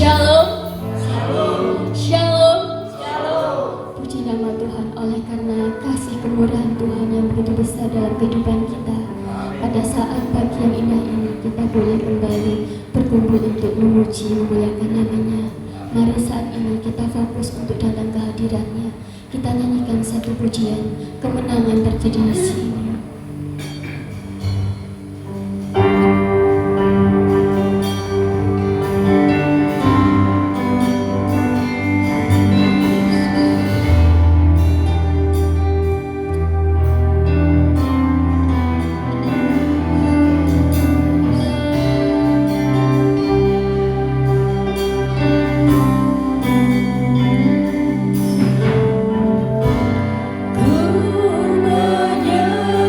Shalom, Shalom. shalom. Shalom. Puji nama Tuhan oleh karena kasih kemurahan Tuhan yang begitu besar dalam kehidupan kita. Pada saat pagi yang indah ini kita boleh kembali berkumpul untuk memuji, memuliakan namanya. Mari saat ini kita fokus untuk datang ke hadiratnya. Kita nyanyikan satu pujian, kemenangan terjadi di sini. Ku menyembah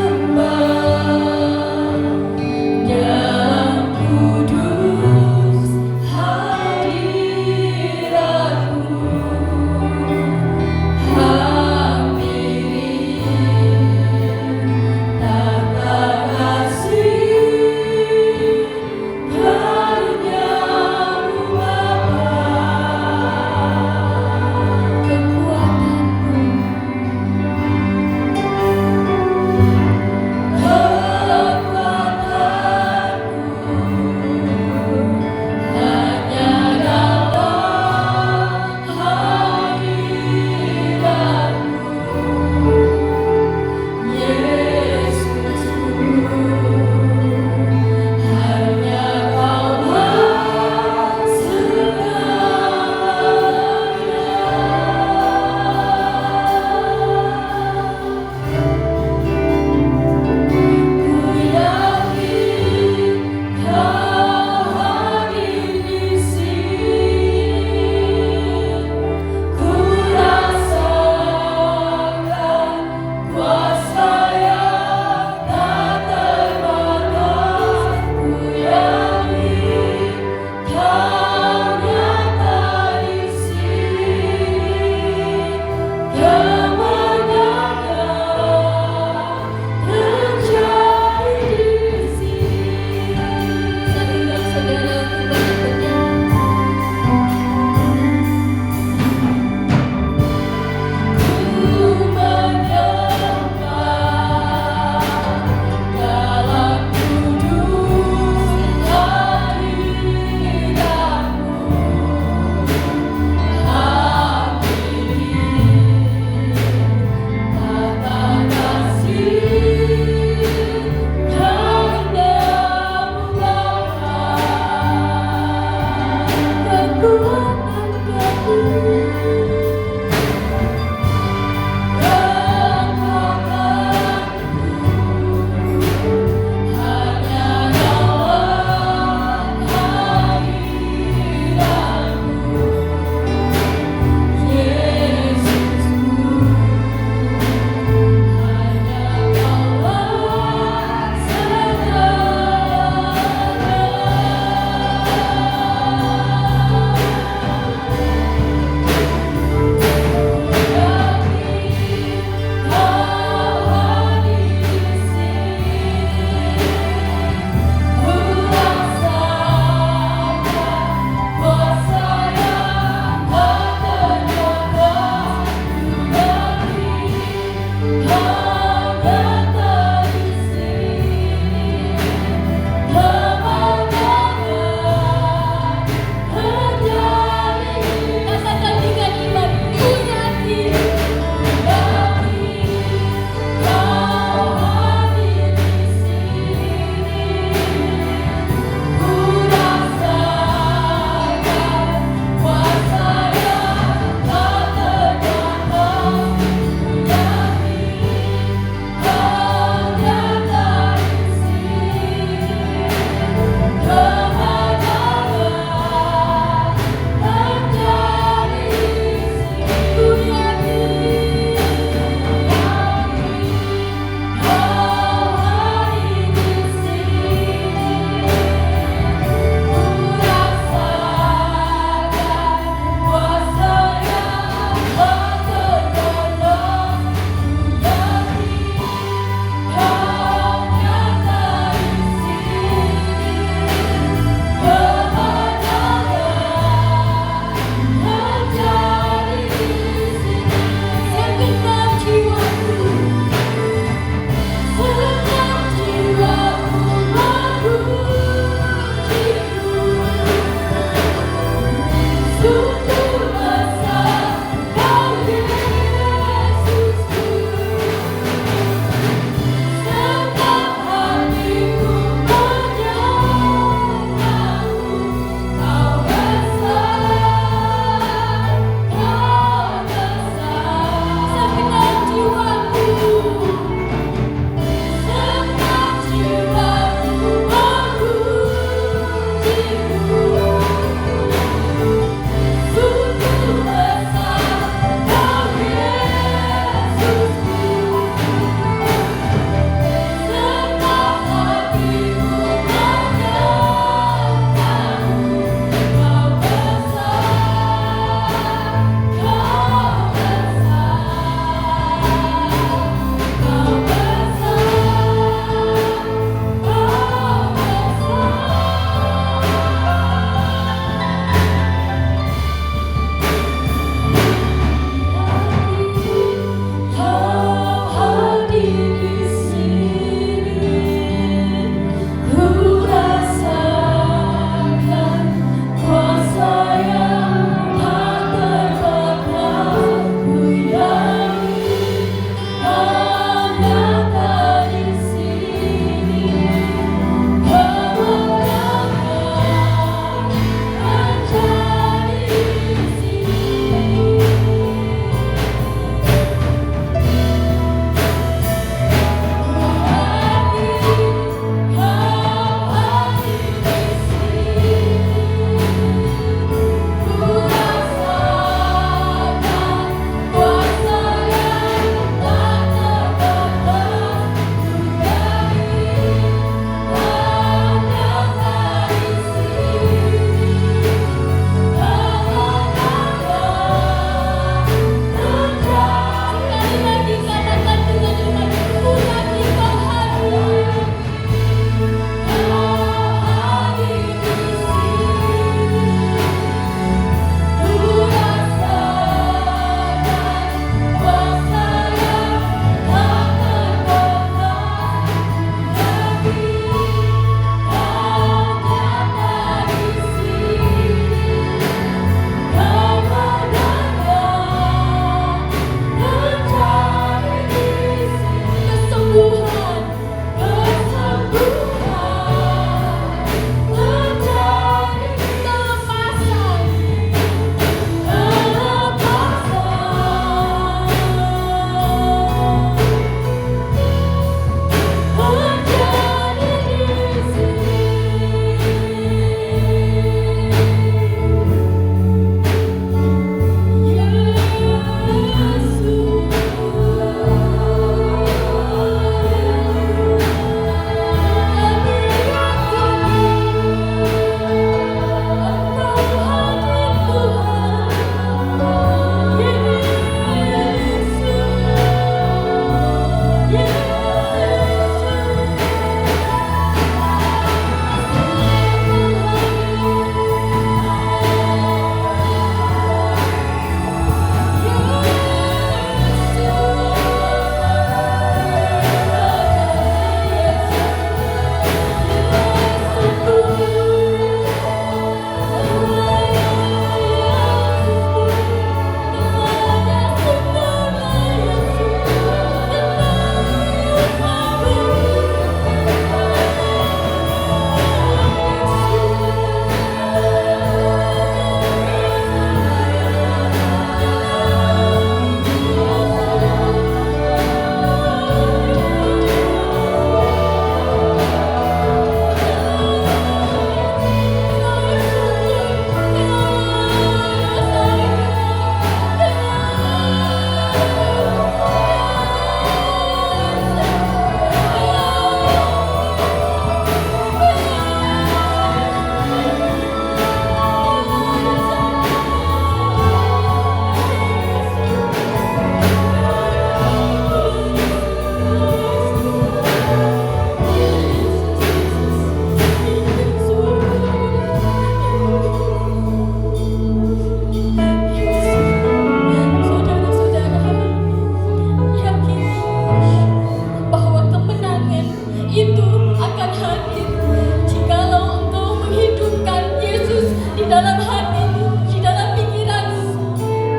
dalam hatimu, di dalam pikiranmu.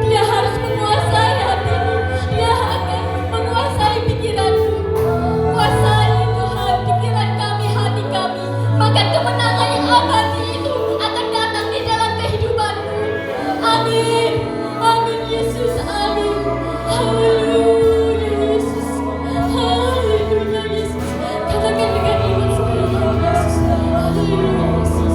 Dia harus menguasai hatimu, dia akan menguasai pikiranmu. Kuasai Tuhan pikiran kami, hati kami, maka kemenangan yang abadi itu akan datang di dalam kehidupanmu. Amin, amin Yesus, amin. Haleluya Yesus, haleluya Yesus. Katakan dengan iman sekarang Yesus, haleluya Yesus.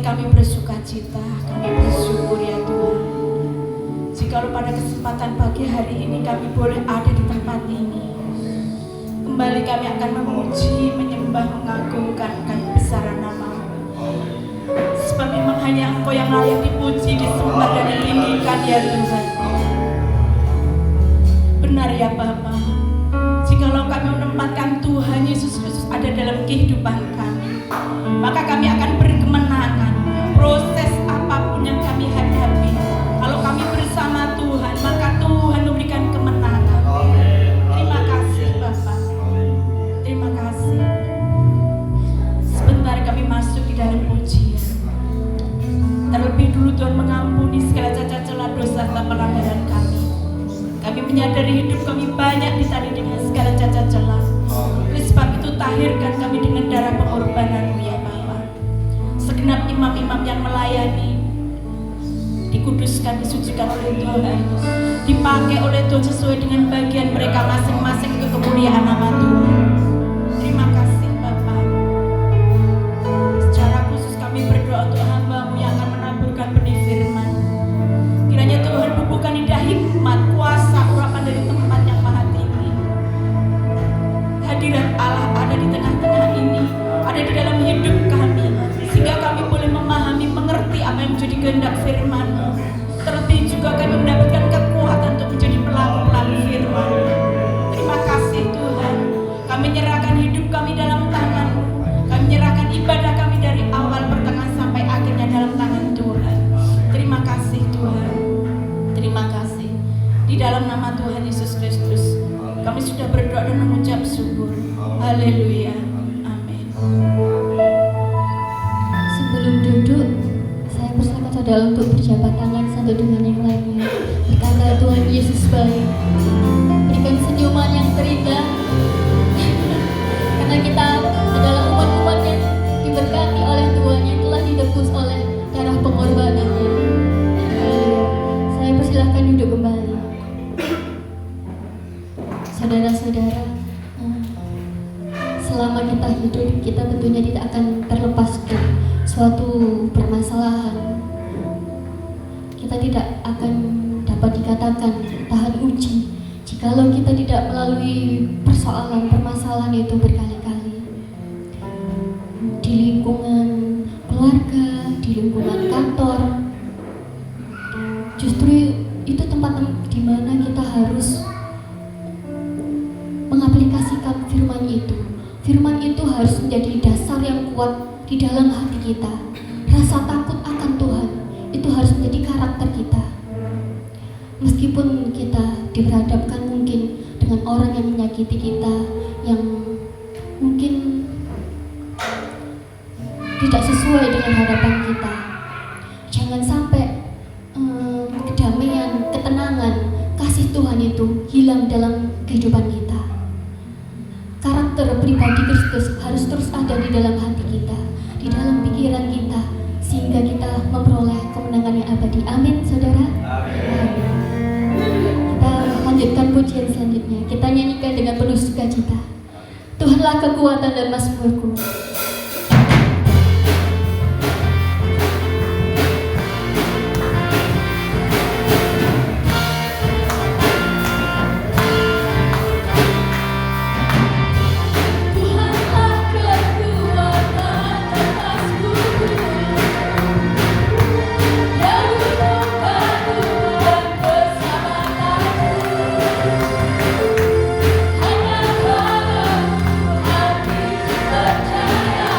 Kami bersuka cita, kami bersyukur ya Tuhan. Jikalau pada kesempatan pagi hari ini kami boleh ada di tempat ini, kembali kami akan memuji, menyembah, mengagungkan kebesaran nama-Mu. Sebab memang hanya Engkau yang layak dipuji, disembah dan ditinggikan ya Tuhan. Benar ya Bapa, jikalau kami menempatkan Tuhan Yesus Kristus ada dalam kehidupan kami, maka kami akan berkemenangan. Proses apapun yang kami hadapi, kalau kami bersama Tuhan, maka Tuhan memberikan kemenangan. Terima kasih Bapak, terima kasih. Sebentar kami masuk di dalam pujian. Terlebih dulu Tuhan mengampuni segala cacat celah dosa serta pelanggaran kami. Kami menyadari hidup kami banyak ditandai dengan segala cacat celah. Oleh sebab itu tahirkan kami dengan darah pengorbanan-Mu ya Bapa. Segenap imam-imam yang melayani dikuduskan, disucikan oleh Tuhan, dipakai oleh Tuhan sesuai dengan bagian mereka masing-masing untuk kemuliaan nama Tuhan. Terima kasih Bapa. Secara khusus kami berdoa untuk hamba-Mu yang akan menaburkan benih firman. Kiranya Tuhan bubuhkan indah hikmat, kuasa, urapan dari tempat yang maha tinggi. Hadirat Allah ada di tengah-tengah ini, ada di dalam hidup kami, sehingga kami boleh memahami, mengerti apa yang menjadi kehendak firman-Mu. Terlebih juga kami mendapatkan kekuatan untuk menjadi pelaku-pelaku firman. Terima kasih Tuhan. Kami menyerahkan hidup kami dalam tangan-Mu. Kami menyerahkan ibadah kami dari awal, pertengahan sampai akhirnya dalam tangan Tuhan. Terima kasih Tuhan. Terima kasih. Di dalam nama Tuhan Yesus Kristus kami sudah berdoa dan mengucap syukur. Haleluya. Amin. Sebelum duduk, saya persilakan saudara untuk berjabat tangan satu dengan yang lainnya. Berkata Tuhan Yesus baik. Berikan senyuman yang terindah. Karena kita adalah umat-umat yang diberkati oleh Tuhan, yang telah ditebus oleh darah pengorbanannya. Saya persilahkan duduk kembali. Saudara-saudara, selama kita hidup, kita tentunya tidak akan terlepas dari suatu permasalahan. Kita tidak akan dapat dikatakan tahan uji jikalau kita tidak melalui persoalan permasalahan itu berkali-kali. Di lingkungan keluarga, di lingkungan kantor, justru itu tempat di mana kita harus mengaplikasikan firman itu. Firman itu harus menjadi dasar yang kuat di dalam hati kita. Rasa takut akan Tuhan itu harus menjadi karakter kita. Meskipun kita diperhadapkan mungkin dengan orang yang menyakiti kita, yang mungkin tidak sesuai dengan harapan kita, jangan sampai Tuhan itu hilang dalam kehidupan kita. Karakter pribadi Kristus harus terus ada di dalam hati kita, di dalam pikiran kita, sehingga kita memperoleh kemenangan yang abadi. Amin, saudara. Amin. Kita lanjutkan pujian selanjutnya. Kita nyanyikan dengan penuh sukacita. Tuhanlah kekuatan dan mazmurku. Hanya padamu hati percaya.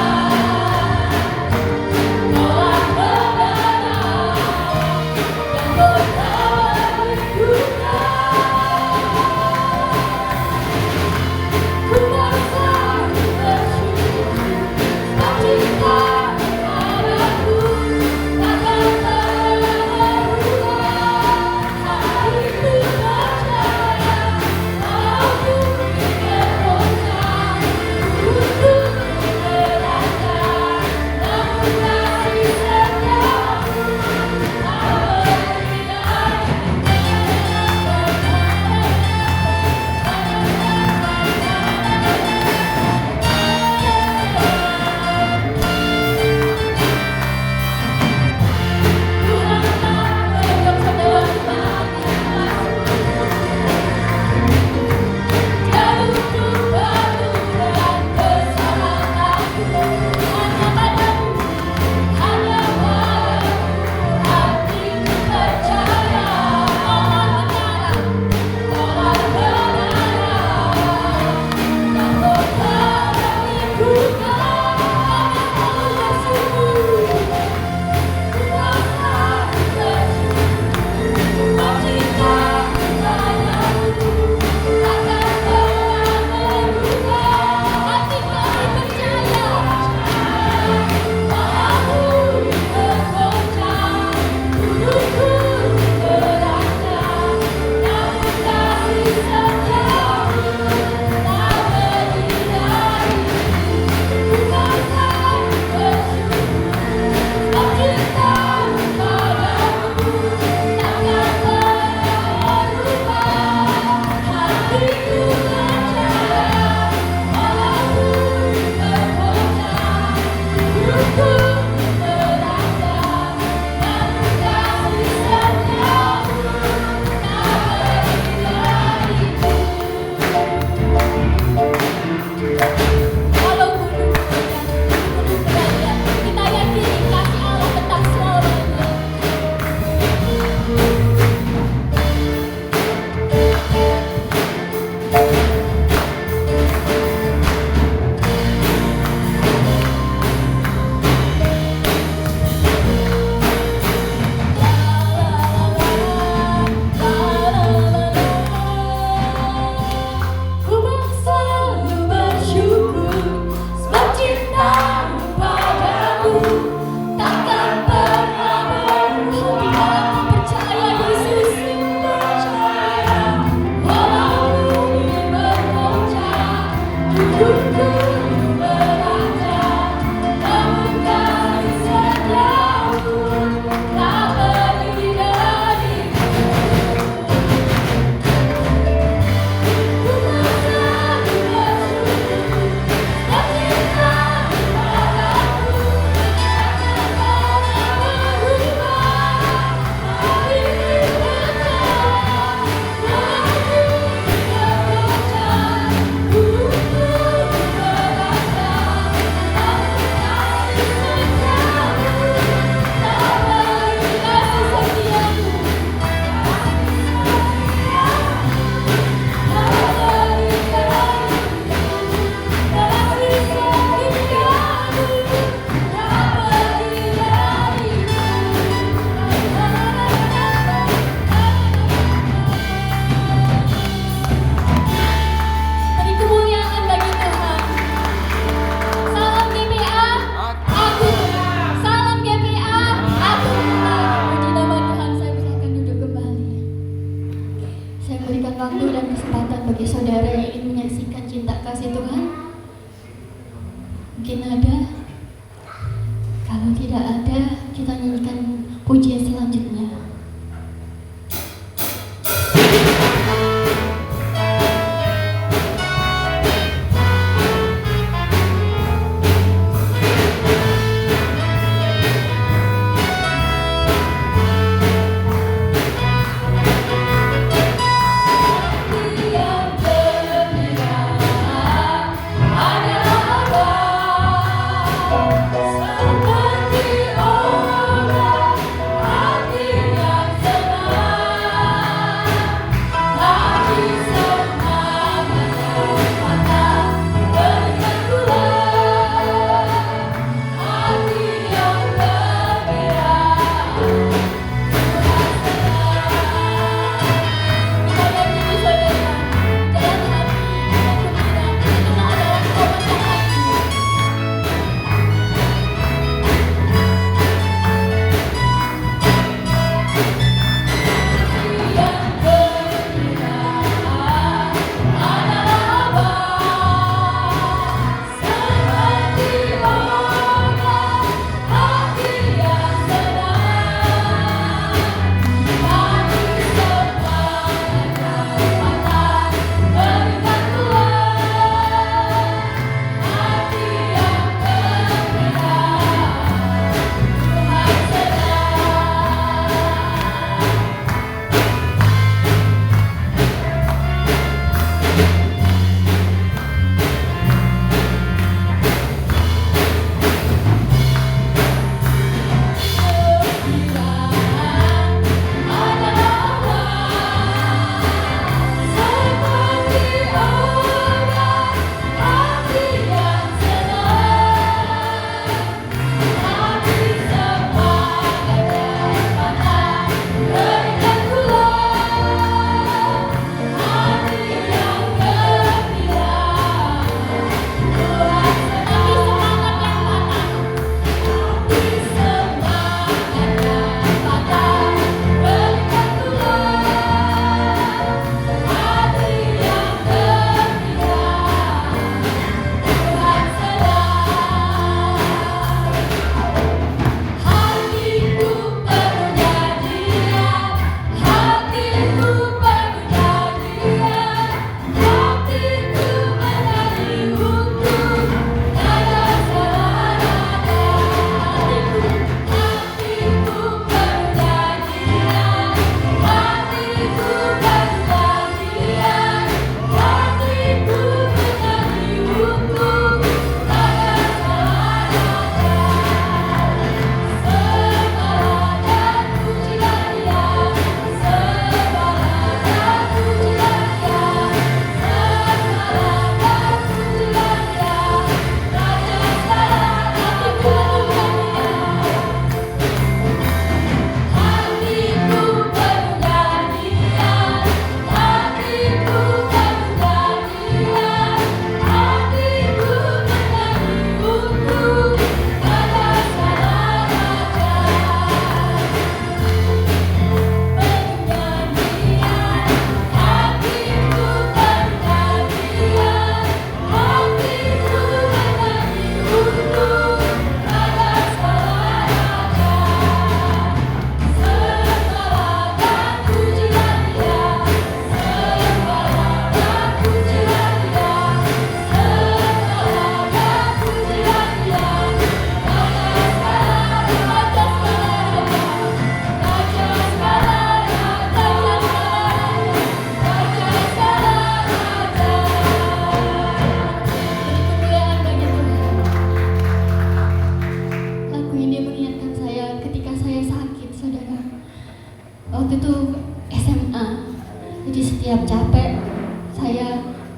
setiap capek,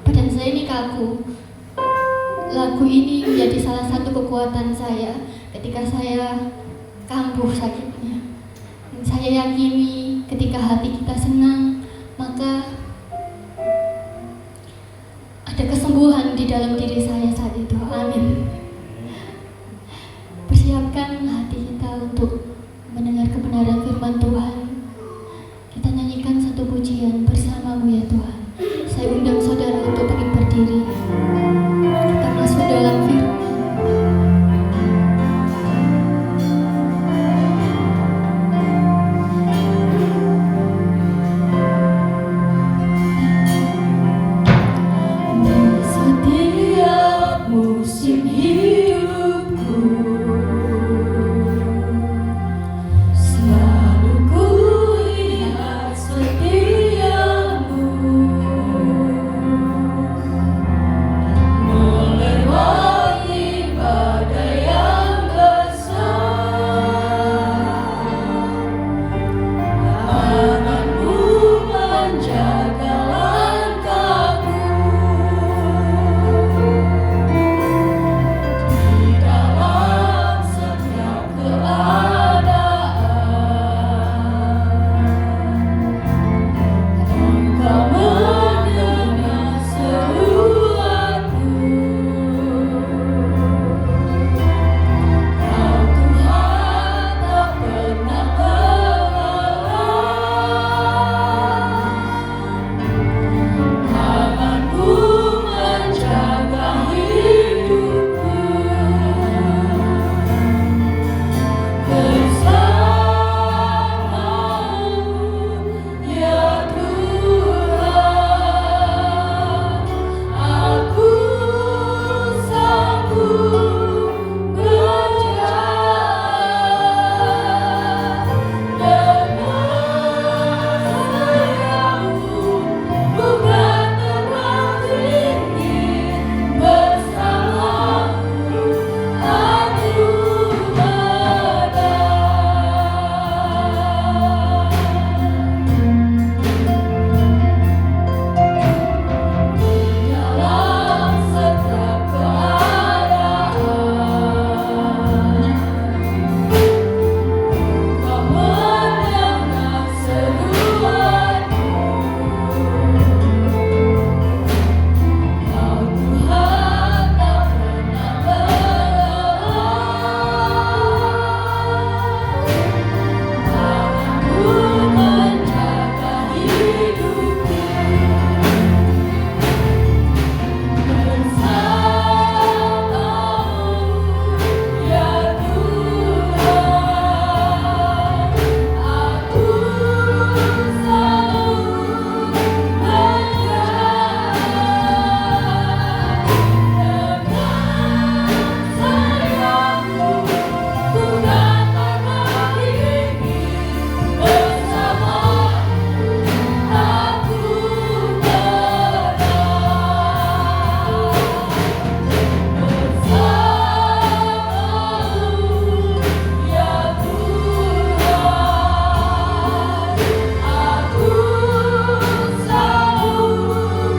badan saya ini kaku. Lagu ini menjadi salah satu kekuatan saya ketika saya kambuh sakitnya. Dan saya yakini ketika hati kita senang, maka ada kesembuhan di dalam diri saya saat itu. Amin. Persiapkan hati kita untuk mendengar kebenaran firman Tuhan. Kita nyanyikan satu pujian bersamamu ya Tuhan. Saya undang saudara untuk pergi berdiri. Kita masuk dalam firman. Setiap musim hidupku selalu ku lihat setiamu, melewati badai yang besar. Tanganmu menjaga langkahku di dalam setiap keadaan. Engkau mendengar seruanku. Kau Tuhan tak pernah lelah. Tanganmu menjaga hidupku. Bersamamu ya Tuhan, aku sanggup berjalan dengan sayapmu, bukan terbang tinggi. Bersamamu aku berdaya. Dalam setiap keadaan, Kau mendengar seruanku. Kau Tuhan tak pernah lelah. Tanganmu menjaga hidupku. Bersamamu ya Tuhan, aku sanggup berjalan dengan sayapmu, bukan terbang tinggi. Bersamamu aku berdaya. Bersamamu ya Tuhan, aku sanggup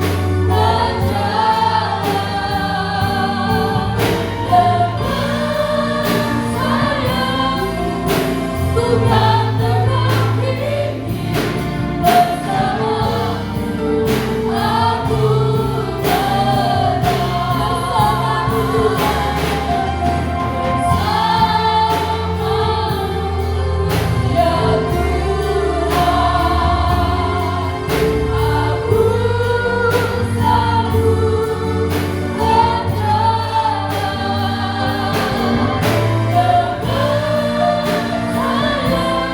berjalan dengan sayapmu, bukan terbang tinggi. Bersamamu aku berdaya. Bersamamu ya Tuhan, aku sanggup berjalan dengan sayapmu,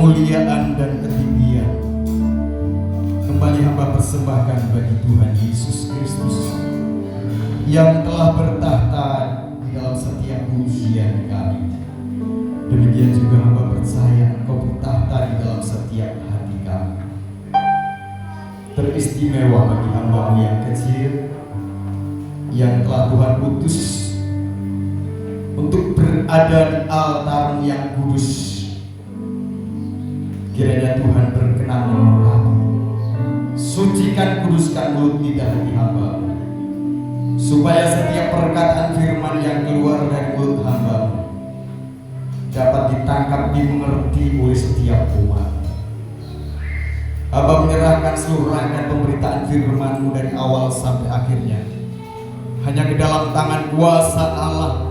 kemuliaan dan ketinggian kembali hamba persembahkan bagi Tuhan Yesus Kristus yang telah bertahta di dalam setiap ujian kami. Demikian juga hamba percaya Engkau bertahta di dalam setiap hati kami. Teristimewa bagi hamba-Mu yang kecil yang telah Tuhan utus untuk berada di altar yang kudus. Kiranya Tuhan berkenan memberkati, sucikan, kuduskan mulut lidah hati hamba, supaya setiap perkataan firman yang keluar dari mulut hamba dapat ditangkap, dimengerti oleh setiap umat. Hamba menyerahkan seluruh rangkaian pemberitaan firman-Mu dari awal sampai akhirnya hanya ke dalam tangan kuasa Allah.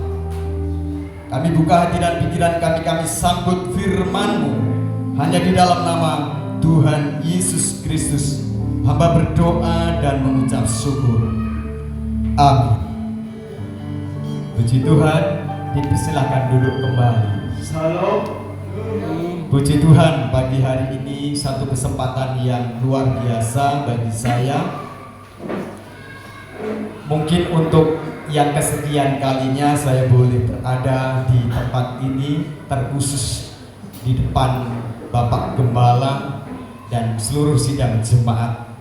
Kami buka hati dan pikiran kami sambut firman-Mu hanya di dalam nama Tuhan Yesus Kristus. Hamba berdoa dan mengucap syukur. Amin. Puji Tuhan, dipersilakan duduk kembali. Salam. Puji Tuhan, pagi hari ini satu kesempatan yang luar biasa bagi saya. Mungkin untuk yang kesekian kalinya saya boleh berada di tempat ini, terkhusus di depan Bapak Gembala dan seluruh sidang jemaat.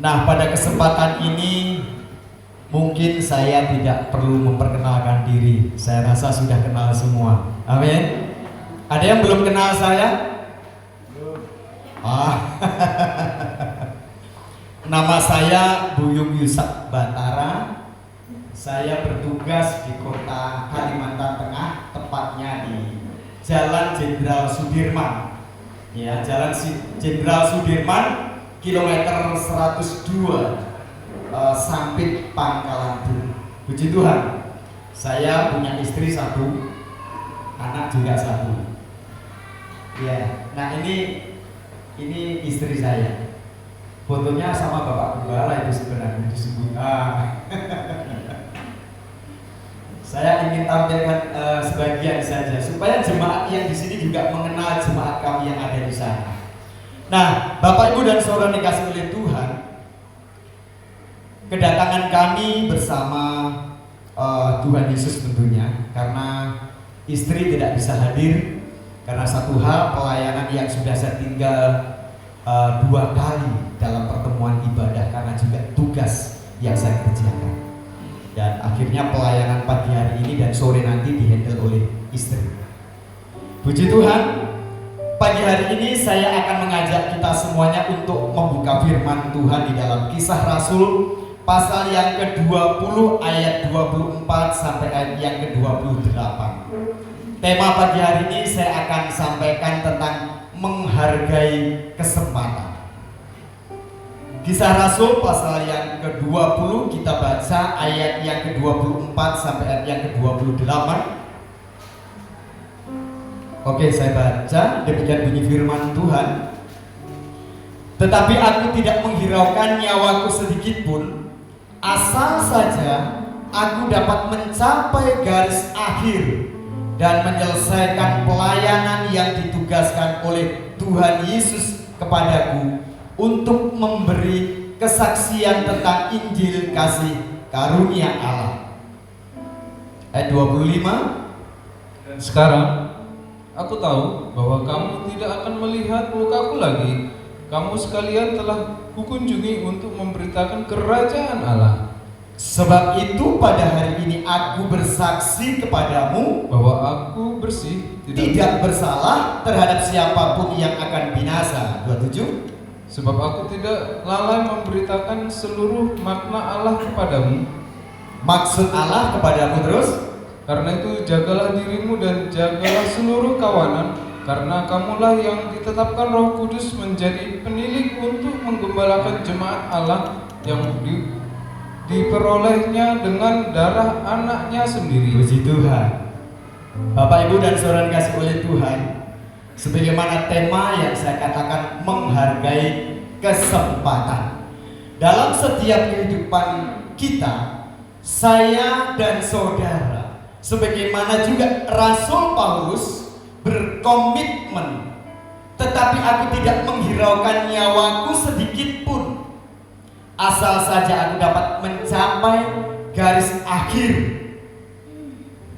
Nah, pada kesempatan ini mungkin saya tidak perlu memperkenalkan diri. Saya rasa sudah kenal semua. Amin. Ada yang belum kenal saya? Nama saya Buyung Yusak Batara. Saya bertugas di kota Kalimantan Tengah, tepatnya di Jalan Jenderal Sudirman. Ya, Jalan Jenderal Sudirman, kilometer 102, Sampit, Pangkalan Bun. Puji Tuhan, saya punya istri satu, anak juga satu. Ya, nah ini istri saya. Fotonya sama Bapak Gembala itu sebenarnya disebut. Saya ingin tampilkan sebagian saja supaya jemaat yang di sini juga mengenal jemaat kami yang ada di sana. Nah, Bapak Ibu dan Saudara dikasih oleh Tuhan, kedatangan kami bersama Tuhan Yesus tentunya karena istri tidak bisa hadir karena satu hal, pelayanan yang sudah saya tinggal 2 kali dalam pertemuan ibadah karena juga tugas yang saya kerjakan. Dan akhirnya pelayanan pagi hari ini dan sore nanti dihandle oleh istri. Puji Tuhan, pagi hari ini saya akan mengajak kita semuanya untuk membuka firman Tuhan di dalam Kisah Rasul pasal yang ke-20 ayat 24 sampai ayat yang ke-28. Tema pagi hari ini saya akan sampaikan tentang menghargai kesempatan. Kisah Rasul pasal yang ke-20, kita baca ayat yang ke-24 sampai ayat yang ke-28. Oke, saya baca, demikian bunyi firman Tuhan. Tetapi aku tidak menghiraukan nyawaku sedikit pun, asal saja aku dapat mencapai garis akhir dan menyelesaikan pelayanan yang ditugaskan oleh Tuhan Yesus kepadaku untuk memberi kesaksian tentang Injil kasih karunia Allah. Ayat 25. Dan sekarang aku tahu bahwa kamu tidak akan melihat mukaku lagi. Kamu sekalian telah kukunjungi untuk memberitakan kerajaan Allah. Sebab itu pada hari ini aku bersaksi kepadamu bahwa aku bersih, tidak bersalah terhadap siapapun yang akan binasa. 27. Sebab aku tidak lalai memberitakan seluruh makna Allah kepadamu. Maksud Allah kepadamu terus. Karena itu jagalah dirimu dan jagalah seluruh kawanan, karena kamulah yang ditetapkan Roh Kudus menjadi penilik untuk menggembalakan jemaat Allah yang diperolehnya dengan darah anaknya sendiri. Puji Tuhan. Bapak, Ibu dan Saudara dikasih oleh Tuhan, sebagaimana tema yang saya katakan, menghargai kesempatan. Dalam setiap kehidupan kita, saya dan saudara, sebagaimana juga Rasul Paulus berkomitmen tetapi aku tidak menghiraukan nyawaku sedikit pun, asal saja aku dapat mencapai garis akhir,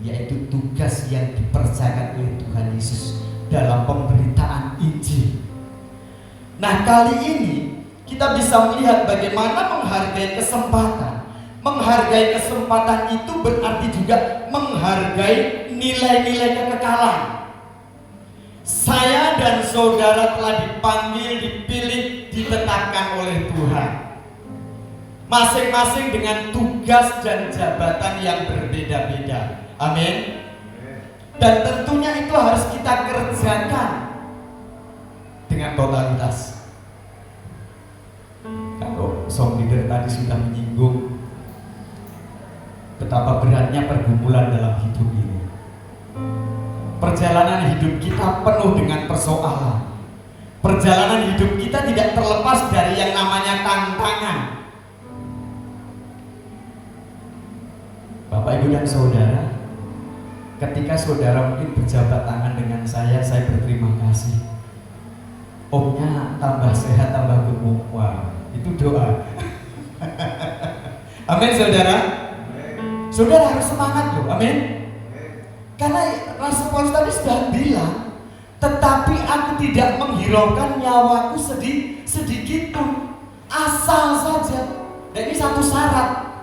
yaitu tugas yang dipercayakan oleh Tuhan Yesus dalam pemberitaan Injil. Nah, kali ini kita bisa melihat bagaimana menghargai kesempatan. Menghargai kesempatan itu berarti juga menghargai nilai-nilai kekekalan. Saya dan saudara telah dipanggil, dipilih, ditetapkan oleh Tuhan, masing-masing dengan tugas dan jabatan yang berbeda-beda. Amin. Dan tentunya itu harus kita kerjakan dengan totalitas. Kalau song leader tadi sudah menyinggung betapa beratnya pergumulan dalam hidup ini. Perjalanan hidup kita penuh dengan persoalan. Perjalanan hidup kita tidak terlepas dari yang namanya tantangan. Bapak, Ibu, dan Saudara, ketika saudara mungkin berjabat tangan dengan saya berterima kasih. Omnya tambah sehat, tambah gemuk. Wah, itu doa. Amin, saudara. Saudara harus semangat loh, amin. Karena Rasul Paulus tadi sudah bilang, tetapi aku tidak menghiraukan nyawaku sedikit pun, asal saja. Dan ini satu syarat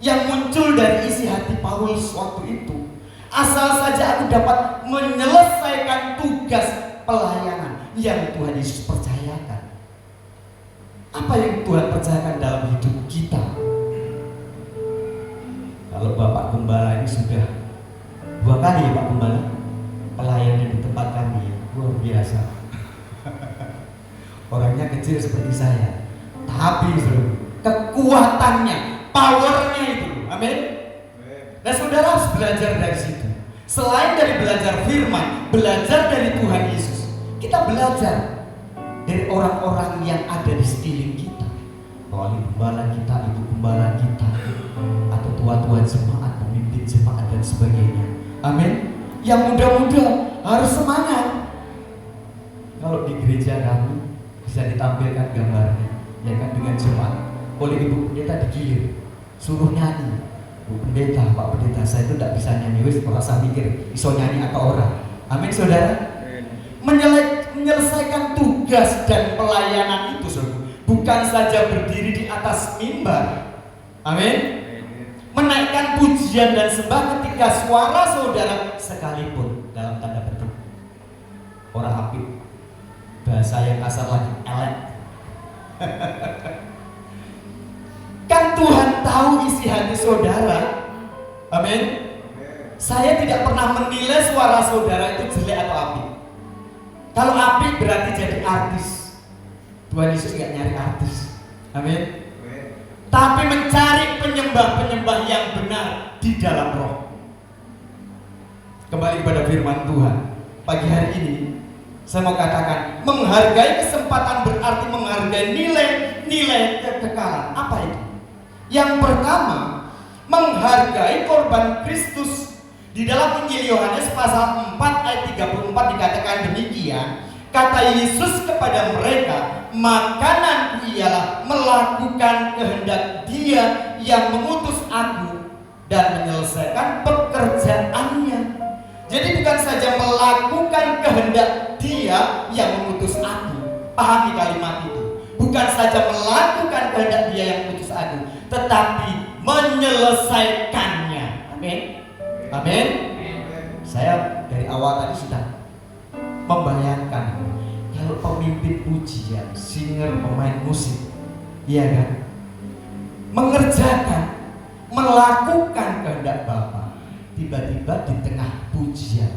yang muncul dari isi hati Paulus waktu itu. Asal saja aku dapat menyelesaikan tugas pelayanan yang Tuhan Yesus percayakan. Apa yang Tuhan percayakan dalam hidup kita? Kalau Bapak Gembala ini sudah 2 kali ya Pak Gembala pelayanan di tempat kami, luar biasa. Orangnya kecil seperti saya, tapi kekuatannya, powernya itu, amin. Nah, saudara harus belajar dari situ. Selain dari belajar firman, belajar dari Tuhan Yesus, kita belajar dari orang-orang yang ada di sekeliling kita, wali gembala kita, ibu gembala kita, atau tua-tua jemaat, pemimpin jemaat dan sebagainya. Amin. Yang muda-muda harus semangat. Kalau di gereja kami bisa ditampilkan gambarnya, ya kan, dengan jemaat oleh ibu pendeta digilir, suruh nyanyi. Bu pendeta, Pak pendeta, saya itu tidak bisa nyanyi, wis merasa mikir iso nyanyi atau orang. Amin, saudara. Menyelesaikan tugas dan pelayanan itu, saudara, bukan saja berdiri di atas mimbar, amin, menaikkan pujian dan sembah ketika suara saudara sekalipun dalam tanda petik orang apik, bahasa yang kasar lagi, elek. Kan Tuhan tahu isi hati saudara, amin. Saya tidak pernah menilai suara saudara itu jelek atau apik. Kalau apik berarti jadi artis. Tuhan Yesus gak nyari artis, amin. Tapi mencari penyembah-penyembah yang benar di dalam roh. Kembali kepada firman Tuhan pagi hari ini, saya mau katakan, menghargai kesempatan berarti menghargai nilai-nilai kekekalan. Apa itu? Yang pertama, menghargai korban Kristus. Di dalam Injil Yohanes pasal 4 ayat 34 dikatakan demikian, kata Yesus kepada mereka, makananku ialah melakukan kehendak Dia yang mengutus aku dan menyelesaikan pekerjaannya. Jadi bukan saja melakukan kehendak Dia yang mengutus aku. Pahami kalimat itu. Bukan saja melakukan kehendak Dia yang mengutus aku, tetapi menyelesaikannya. Amin. Amin. Saya dari awal tadi sudah membayangkan kalau pemimpin pujian, singer, pemain musik, iya kan, mengerjakan, melakukan kehendak Bapa, tiba-tiba di tengah pujian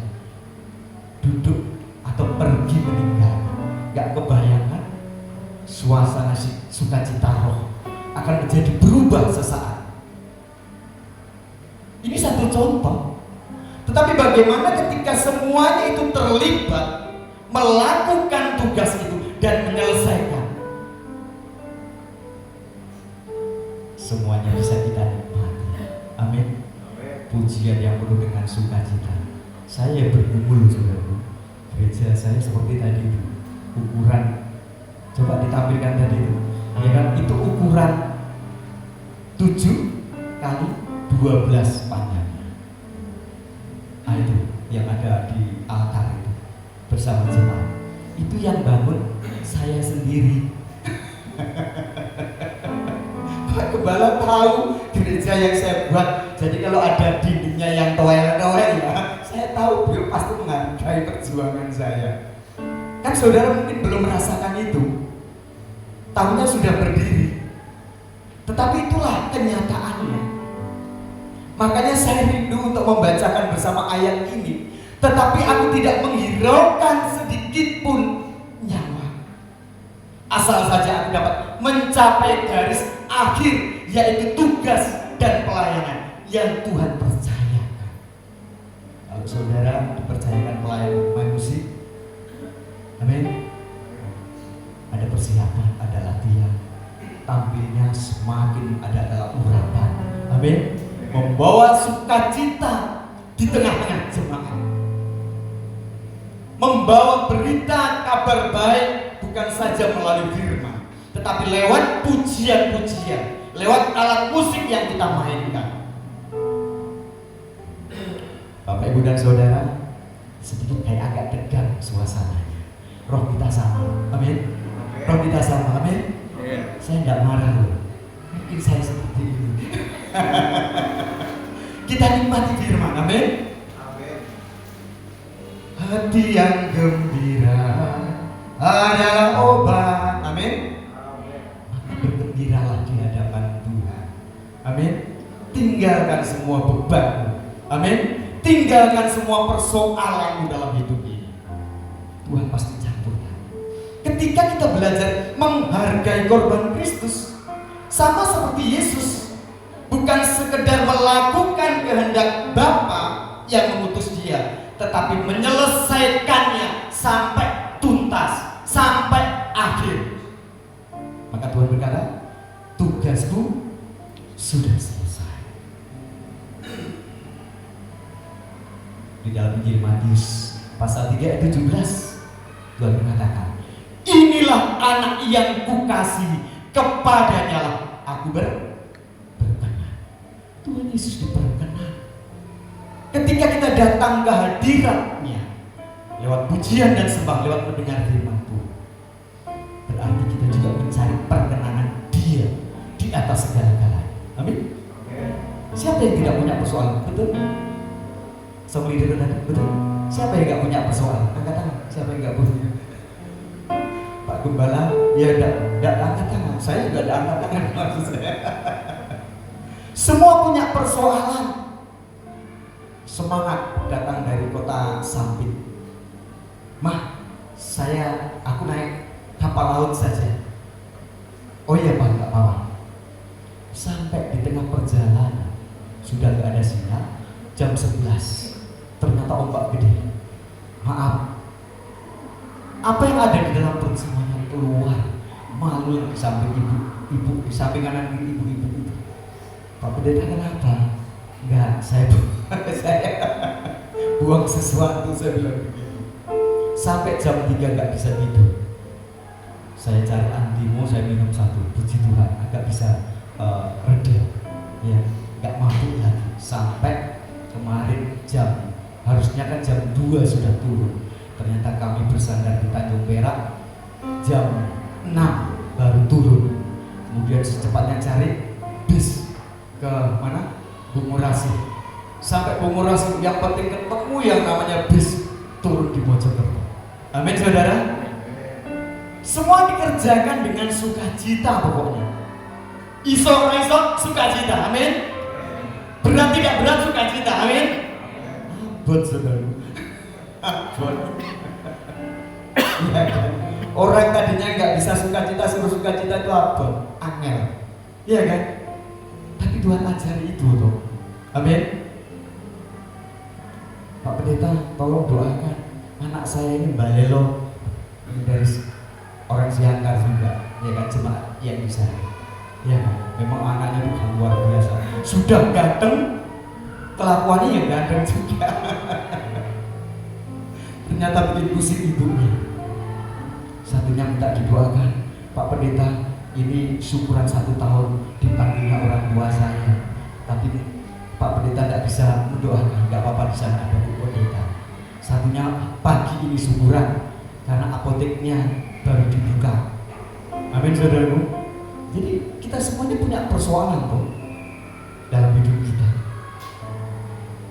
duduk atau pergi meninggal, gak kebayangan suasana sukacita roh akan menjadi berubah sesaat. Ini satu contoh. Tetapi bagaimana ketika semuanya itu terlibat melakukan tugas itu dan menyelesaikan, semuanya bisa kita nikmati. Amin. Pujian yang penuh dengan sukacita. Saya bergumul, saudara, gereja saya seperti tadi itu, ukuran, coba ditampilkan tadi itu, ya kan, itu ukuran 7 kali 12 panjangnya. Nah itu yang ada di altar itu bersama jemaat. Itu yang bangun saya sendiri. Pak Gembala tahu gereja yang saya buat. Jadi kalau ada dindingnya yang toel-toel ya, saya tahu beliau pasti menghargai perjuangan saya. Kan saudara mungkin belum merasakan itu. Tahunya sudah berdiri. Tetapi itulah kenyataannya. Makanya saya rindu untuk membacakan bersama ayat ini. Tetapi aku tidak menghiraukan sedikit pun nyawa. Asal saja aku dapat mencapai garis akhir, yaitu tugas dan pelayanan yang Tuhan percayakan. Kalau saudara dipercayakan pelayanan main musik, amin, ada persiapan, ada latihan, tampilnya semakin ada dalam urapan, amin, membawa sukacita di tengah-tengah jemaat, membawa berita kabar baik bukan saja melalui firman, tetapi lewat pujian-pujian, lewat alat musik yang kita mainkan. Bapak, Ibu, dan Saudara, sedikit kayak agak tegang suasananya. Roh kita sama, amin. Roh kita sama, amin. Saya tidak marah loh. Mungkin saya seperti ini. Kita nikmati firman, amin. Hati yang gembira adalah obat, amin. Maka bergembiralah di hadapan Tuhan, amin. Tinggalkan semua beban, amin. Tinggalkan semua persoalanmu dalam hidup ini. Tuhan pasti campur. Ketika kita belajar menghargai korban Kristus, sama seperti Yesus, bukan sekedar melakukan kehendak Bapa yang mengutus dia, tetapi menyelesaikannya sampai tuntas, sampai akhir. Maka Tuhan berkata, tugasku sudah selesai. Di dalam Injil Matius pasal 3 ayat 17, Tuhan mengatakan, inilah anak yang kukasihi, kepadanya lah aku berkenan. Tuhan Yesus diperkenan. Ketika kita datang ke hadiratnya lewat pujian dan sembah, lewat mendengar firman Tuhan, berarti kita juga mencari perkenanan dia di atas segala-galanya. Amin. Siapa yang tidak punya persoalan? Betul? Sama leader dan betul? Siapa yang tidak punya persoalan? Angkat tangan. Siapa yang tidak punya? Pak Gembala, ya tidak angkat tangan. Saya juga tidak angkat tangan, maksud saya. Semua punya persoalan. Semangat datang dari kota Sampit. Mah, aku naik kapal laut saja. Oh iya Pak, nggak apa-apa. Sampai di tengah perjalanan sudah nggak ada sinyal. Jam 11 ternyata ombak gede. Maaf, apa yang ada di dalam perut semuanya keluar. Malu di samping ibu, di samping kanan kiri ibu itu. Pak Pendeta kenapa? Enggak, saya buang sesuatu, saya bilang begitu. Sampai jam 3 nggak bisa tidur. Saya cari antimo, saya minum satu. Puji Tuhan, agak bisa reda. Ya, nggak mampu lagi. Sampai kemarin harusnya kan jam 2 sudah turun. Ternyata kami bersandar di Tanjung Perak, jam 6 baru turun. Kemudian secepatnya cari bis ke mana? Bungurasi. Sampai Bungurasi, yang penting ketemu yang namanya bis, turun di Mojokerto. Amin saudara. Semua dikerjakan dengan sukacita pokoknya. Iso sukacita, amin. Berat tidak berat sukacita, amin. Abot saudara. Abot. Ya, kan? Orang tadinya nggak bisa sukacita, suruh sukacita itu abot, angel. Iya kan? Tapi Tuhan ajari itu toh. Amin. Pak Pendeta, tolong doakan anak saya ini balelo dari orang Siantar juga, ya kan, jemaat yang bisa. Ya kan? Memang anaknya itu luar biasa. Sudah ganteng, kelakuannya yang ganteng juga. ternyata bikin pusing ibunya. Satunya minta didoakan, Pak Pendeta, ini syukuran 1 tahun dipanggilnya orang tua saya, tapi Pak Pendeta tidak bisa mendoakan. Tidak apa-apa, di sana ada Bu Pendeta. Satunya pagi ini syukuran karena apoteknya baru dibuka. Amin, saudaraku. Jadi kita semuanya punya persoalan tuh dalam hidup kita.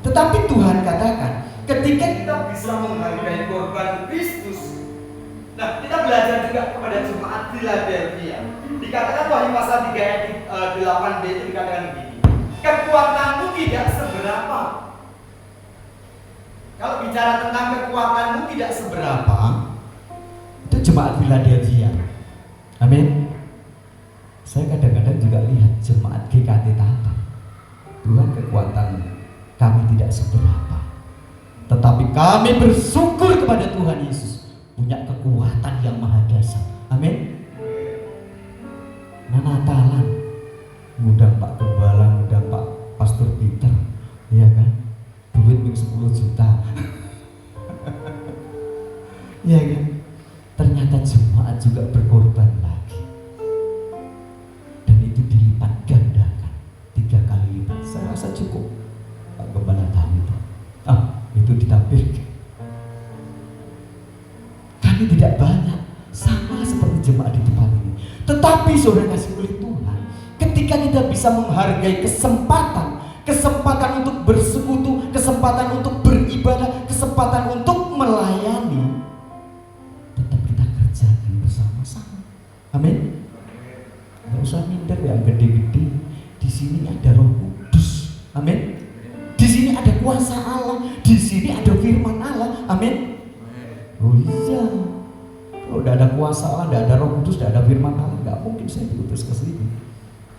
Tetapi Tuhan katakan, ketika kita bisa menghargai korban Kristus. Nah, kita belajar juga kepada jemaat Philadelphia. Dikatakan Wahyu pasal 3 ayat 8b itu dikatakan begini. Kekuatanmu tidak seberapa. Kalau bicara tentang kekuatanmu tidak seberapa, itu jemaat Philadelphia. Amin. Saya kadang-kadang juga lihat jemaat GKT Tapan. Tuhan, kekuatan kami tidak seberapa, tetapi kami bersyukur kepada Tuhan Yesus punya kekuatan yang maha dahsyat. Amin. Nah, Natalan ngundang Pak Gembala, ngundang Pak Pastor Peter, iya kan? Duit 10 juta. Iya kan? Ternyata jemaat juga berkorban lagi. Dan itu dilipat gandakan 3 kali lipat. Saya rasa cukup. Pak Gembala tahu itu. Itu ditampilkan. Kami tidak banyak, sama seperti jemaat di tempat ini. Tetapi saudara kasih oleh Tuhan, ketika kita bisa menghargai kesempatan untuk bersekutu, kesempatan untuk beribadah, kesempatan untuk melayani, tetap kita kerjakan bersama-sama. Amin. Gak usah minder yang gede-gede. Di sini ada Roh Kudus. Amin. Di sini ada kuasa Allah. Di sini ada firman Allah. Amin. Oh iya, kalau tidak ada kuasa Allah, tidak ada Roh Kudus, tidak ada firman Allah, nggak mungkin saya diutus ke sini.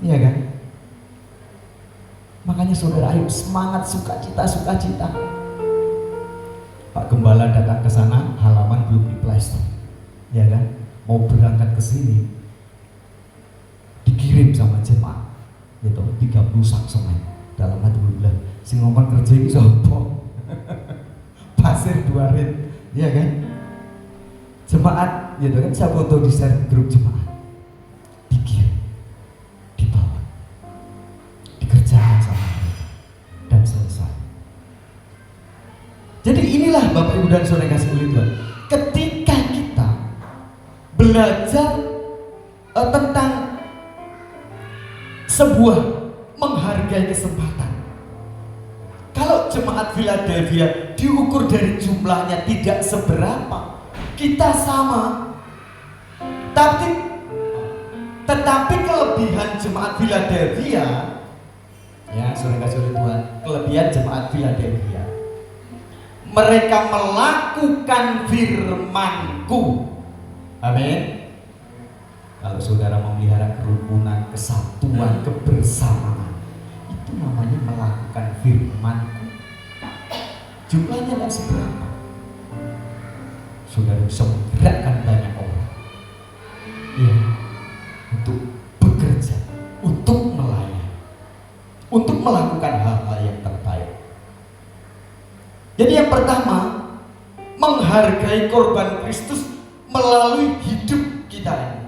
Iya kan? Makanya saudara, ayo semangat, sukacita. Pak Gembala datang ke sana, halaman belum diplester, ya kan? Mau berangkat ke sini, dikirim sama jemaat, gitu, 30 sak semen. Dalam hati bilang, si ngomong kerja ini sopo, pasir 2 rit, ya kan? Jemaat, gitu kan? Saya foto di share grup jemaat, dikirim, dibawa, dikerjakan sama mereka, dan selesai. Jadi inilah Bapak Ibu dan Saudara kasih oleh Tuhan. Ketika kita belajar tentang sebuah menghargai kesempatan. Kalau jemaat Philadelphia diukur dari jumlahnya tidak seberapa, kita sama. Tetapi kelebihan jemaat Philadelphia, ya saudara kasih oleh Tuhan, kelebihan jemaat Philadelphia, mereka melakukan firman-Ku. Amin. Kalau saudara memelihara kerukunan, kesatuan, kebersamaan, itu namanya melakukan firman-Ku. Jumlahnya tidak seberapa. Saudara bisa menggerakkan banyak orang, ya, untuk bekerja, untuk melayani, untuk melakukan hal-hal yang terbaik. Jadi yang pertama, menghargai korban Kristus melalui hidup kita ini.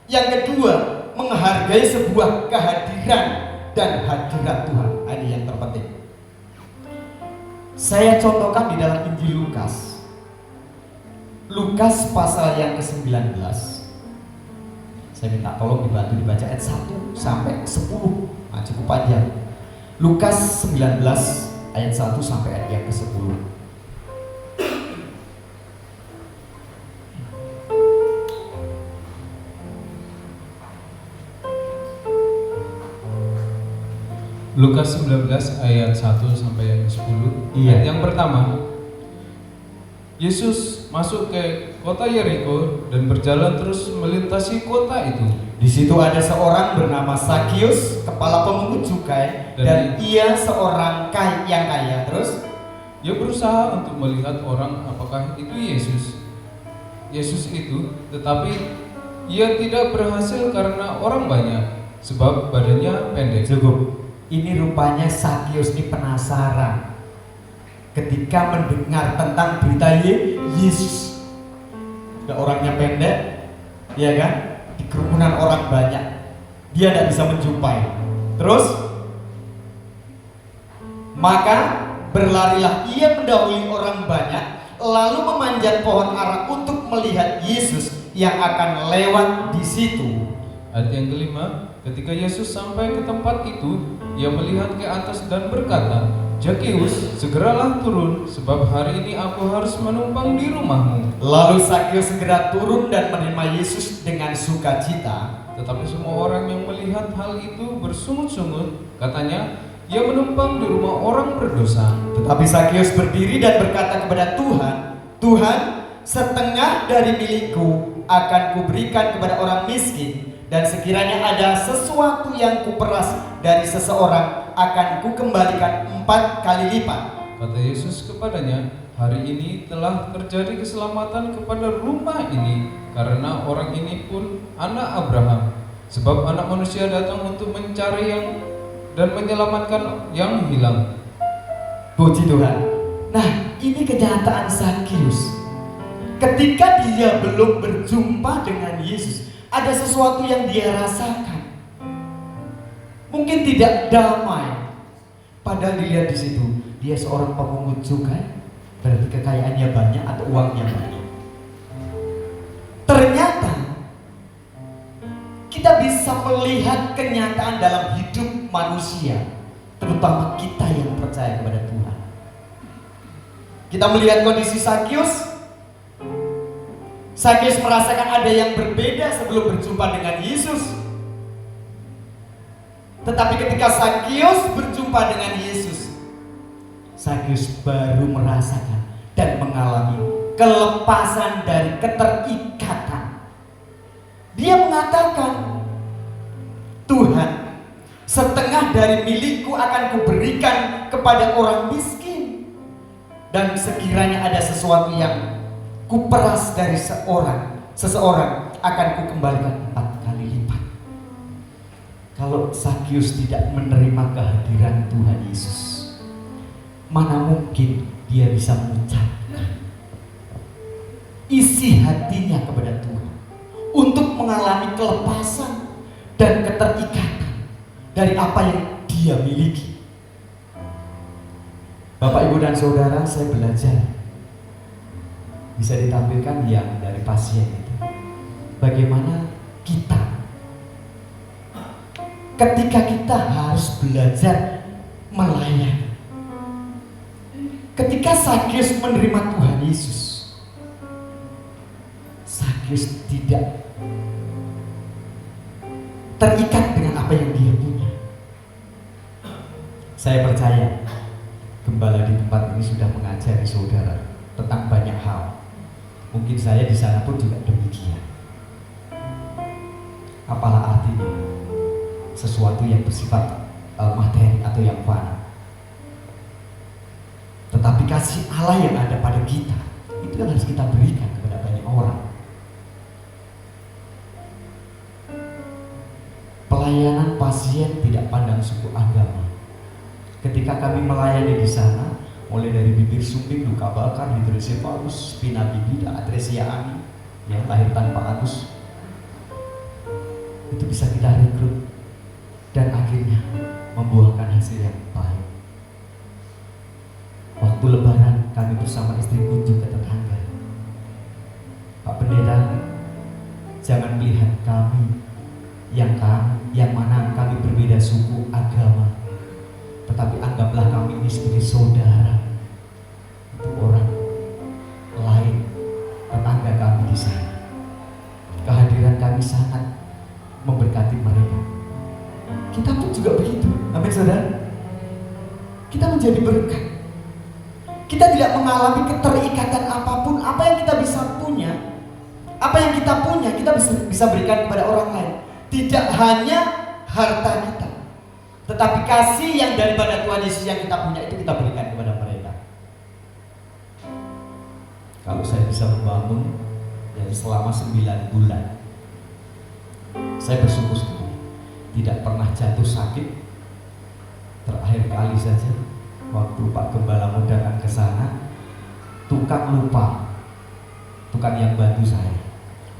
Yang kedua, menghargai sebuah kehadiran dan hadirat Tuhan. Ini yang terpenting. Saya contohkan di dalam Injil Lukas. Lukas pasal yang ke-19. Saya minta tolong dibantu dibaca ayat 1 sampai 10. Nah, cukup panjang. Lukas 19 ayat 1 sampai ayat yang ke-10. Lukas 19 ayat 1 sampai ayat 10. Ayat yang pertama, Yesus masuk ke kota Yeriko dan berjalan terus melintasi kota itu. Di situ ada seorang bernama Sakius, kepala pemungut cukai, dan ia seorang yang kaya. Terus ia berusaha untuk melihat orang apakah itu Yesus itu, tetapi ia tidak berhasil karena orang banyak, sebab badannya pendek. Cukup. Ini rupanya Sakius ini penasaran ketika mendengar tentang berita Yesus. Dan orangnya pendek, ya kan? Di kerumunan orang banyak, dia tidak bisa menjumpai. Terus, maka berlarilah ia mendahului orang banyak, lalu memanjat pohon ara untuk melihat Yesus yang akan lewat di situ. Ayat yang kelima, ketika Yesus sampai ke tempat itu, ia melihat ke atas dan berkata, "Zakeus, segeralah turun, sebab hari ini aku harus menumpang di rumahmu." Lalu Zakeus segera turun dan menerima Yesus dengan sukacita. Tetapi semua orang yang melihat hal itu bersungut-sungut, katanya, "Ia menumpang di rumah orang berdosa." Tetapi Zakeus berdiri dan berkata kepada Tuhan, "Tuhan, setengah dari milikku akan kuberikan kepada orang miskin, dan sekiranya ada sesuatu yang kuperas dari seseorang, akan kukembalikan 4 kali lipat." Kata Yesus kepadanya, "Hari ini telah terjadi keselamatan kepada rumah ini, karena orang ini pun anak Abraham. Sebab Anak Manusia datang untuk mencari dan menyelamatkan yang hilang." Puji Tuhan. Nah, ini kenyataan Zakeus. Ketika dia belum berjumpa dengan Yesus, ada sesuatu yang dia rasakan. Mungkin tidak damai. Padahal dilihat di situ, dia seorang pemungut cukai, berarti kekayaannya banyak atau uangnya banyak. Ternyata kita bisa melihat kenyataan dalam hidup manusia, terutama kita yang percaya kepada Tuhan. Kita melihat kondisi Zakeus. Zakeus merasakan ada yang berbeda sebelum berjumpa dengan Yesus. Tetapi ketika Zakeus berjumpa dengan Yesus, Zakeus baru merasakan dan mengalami kelepasan dari keterikatan. Dia mengatakan, "Tuhan, setengah dari milikku akan kuberikan kepada orang miskin, dan sekiranya ada sesuatu yang kuperas dari seseorang akan kukembalikan 4 kali lipat." Kalau Zakeus tidak menerima kehadiran Tuhan Yesus, mana mungkin dia bisa mengucapkan isi hatinya kepada Tuhan untuk mengalami kelepasan dan keterikatan dari apa yang dia miliki. Bapak, Ibu, dan Saudara, saya belajar. Bisa ditampilkan yang dari pasien itu, bagaimana kita ketika kita harus belajar melayani. Ketika Zakeus menerima Tuhan Yesus, Zakeus tidak terikat dengan apa yang dia punya. Saya percaya gembala di tempat ini sudah mengajari saudara tentang banyak hal. Mungkin saya di sana pun juga demikian. Apalah artinya sesuatu yang bersifat materi atau yang fana. Tetapi kasih Allah yang ada pada kita, itu yang harus kita berikan kepada banyak orang. Pelayanan pasien tidak pandang suku agama. Ketika kami melayani di sana, mulai dari bibir sumbing, luka bakar, hidrosefalus, spina bifida, atresia ani, yang lahir tanpa anus, itu bisa kita rekrut dan akhirnya membuahkan hasil yang baik. Waktu lebaran kami bersama istri kunjung ke tetangga. "Pak Pendeta, jangan melihat kami yang mana kami berbeda suku agama, tetapi anggaplah kami ini sebagai saudara untuk orang lain, tetangga kami di sana. Kehadiran kami sangat memberkati mereka." Kita pun juga begitu, amin saudara. Kita menjadi berkat. Kita tidak mengalami keterikatan apapun. Apa yang kita bisa punya, apa yang kita punya, kita bisa berikan kepada orang lain. Tidak hanya harta kita, tetapi kasih yang daripada Tuhan Yesus yang kita punya itu kita berikan kepada mereka. Kalau saya bisa membangun dari selama 9 bulan, saya bersyukur sekali tidak pernah jatuh sakit. Terakhir kali saja waktu Pak Gembala mau datang ke sana, tukang lupa tukang yang bantu saya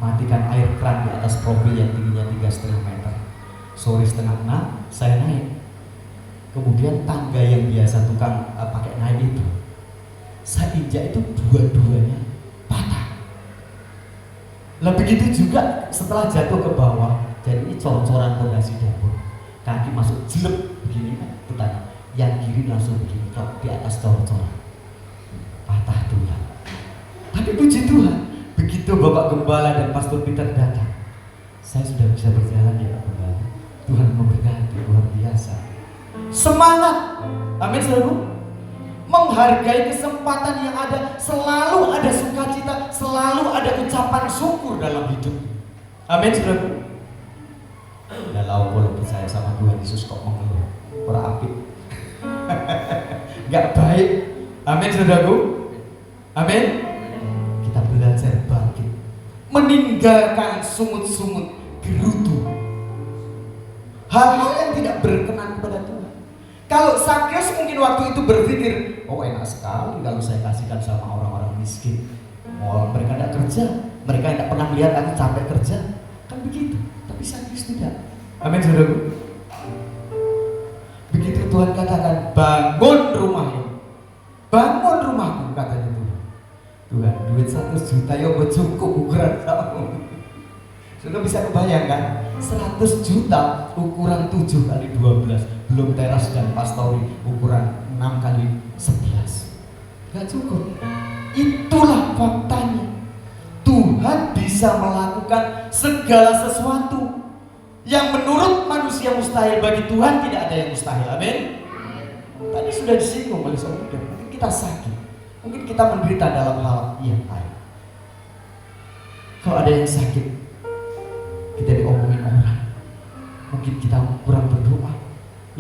matikan air keran di atas profil yang tingginya 3,5 meter. Sore setengah 6 saya naik. Kemudian tangga yang biasa tukang pakai naik itu, saya injak itu dua-duanya patah. Lah begitu juga setelah jatuh ke bawah, jadi ini cor-coran pondasi dapur. Kaki masuk jelek begini kan, petani. Yang kiri langsung begini di atas cor-coran. Patah tulang. Tapi puji Tuhan, begitu Bapak Gembala dan Pastor Peter datang, saya sudah bisa berjalan ya Pak Gembala. Tuhan memberkati, luar biasa. Semangat, amin saudaraku. Menghargai kesempatan yang ada, selalu ada sukacita, selalu ada ucapan syukur dalam hidup. Amin saudaraku. Kalau percaya sama Tuhan Yesus kok mengeluh, orang apik, nggak baik. Amin saudaraku. Amin. Kita belajar bangkit, meninggalkan sungut-sungut, gerutu, hal-hal yang tidak berkenan kepada Tuhan. Kalau Sakyus mungkin waktu itu berpikir, oh enak sekali kalau saya kasihkan sama orang-orang miskin. Oh, mereka tidak kerja, mereka tidak pernah melihat aku capek kerja, kan begitu. Tapi Sakyus tidak. Amin saudaraku. Begitu Tuhan katakan, bangun rumahmu, bangun rumahmu, katanya Tuhan. Tuhan, duit 1 juta ya cukup ukuran kamu. Sudah bisa kebayangkan 100 juta ukuran 7 kali 12, belum teras dan pastori ukuran 6 kali 11. Gak cukup. Itulah faktanya. Tuhan bisa melakukan segala sesuatu yang menurut manusia mustahil, bagi Tuhan tidak ada yang mustahil. Amin. Tadi sudah disinggung oleh saudara, mungkin kita sakit, mungkin kita menderita dalam hal yang lain. Kalau ada yang sakit, kita diomongin orang, mungkin kita kurang berdoa,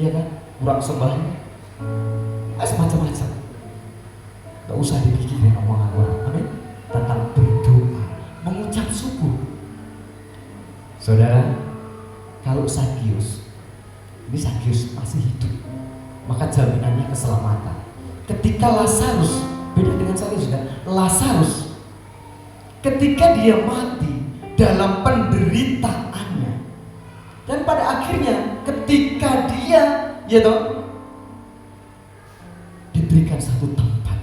ya kan? Kurang sembahyang, macam-macam. Gak usah dipikirin omongan orang. Amin. Tentang berdoa, mengucap syukur. Saudara, kalau Sakyus, ini Sakyus masih hidup, maka jaminannya keselamatan. Ketika Lazarus, beda dengan Sakyus kan? Lazarus, ketika dia mati dalam penderitaannya, dan pada akhirnya ketika dia, ya toh, diberikan satu tempat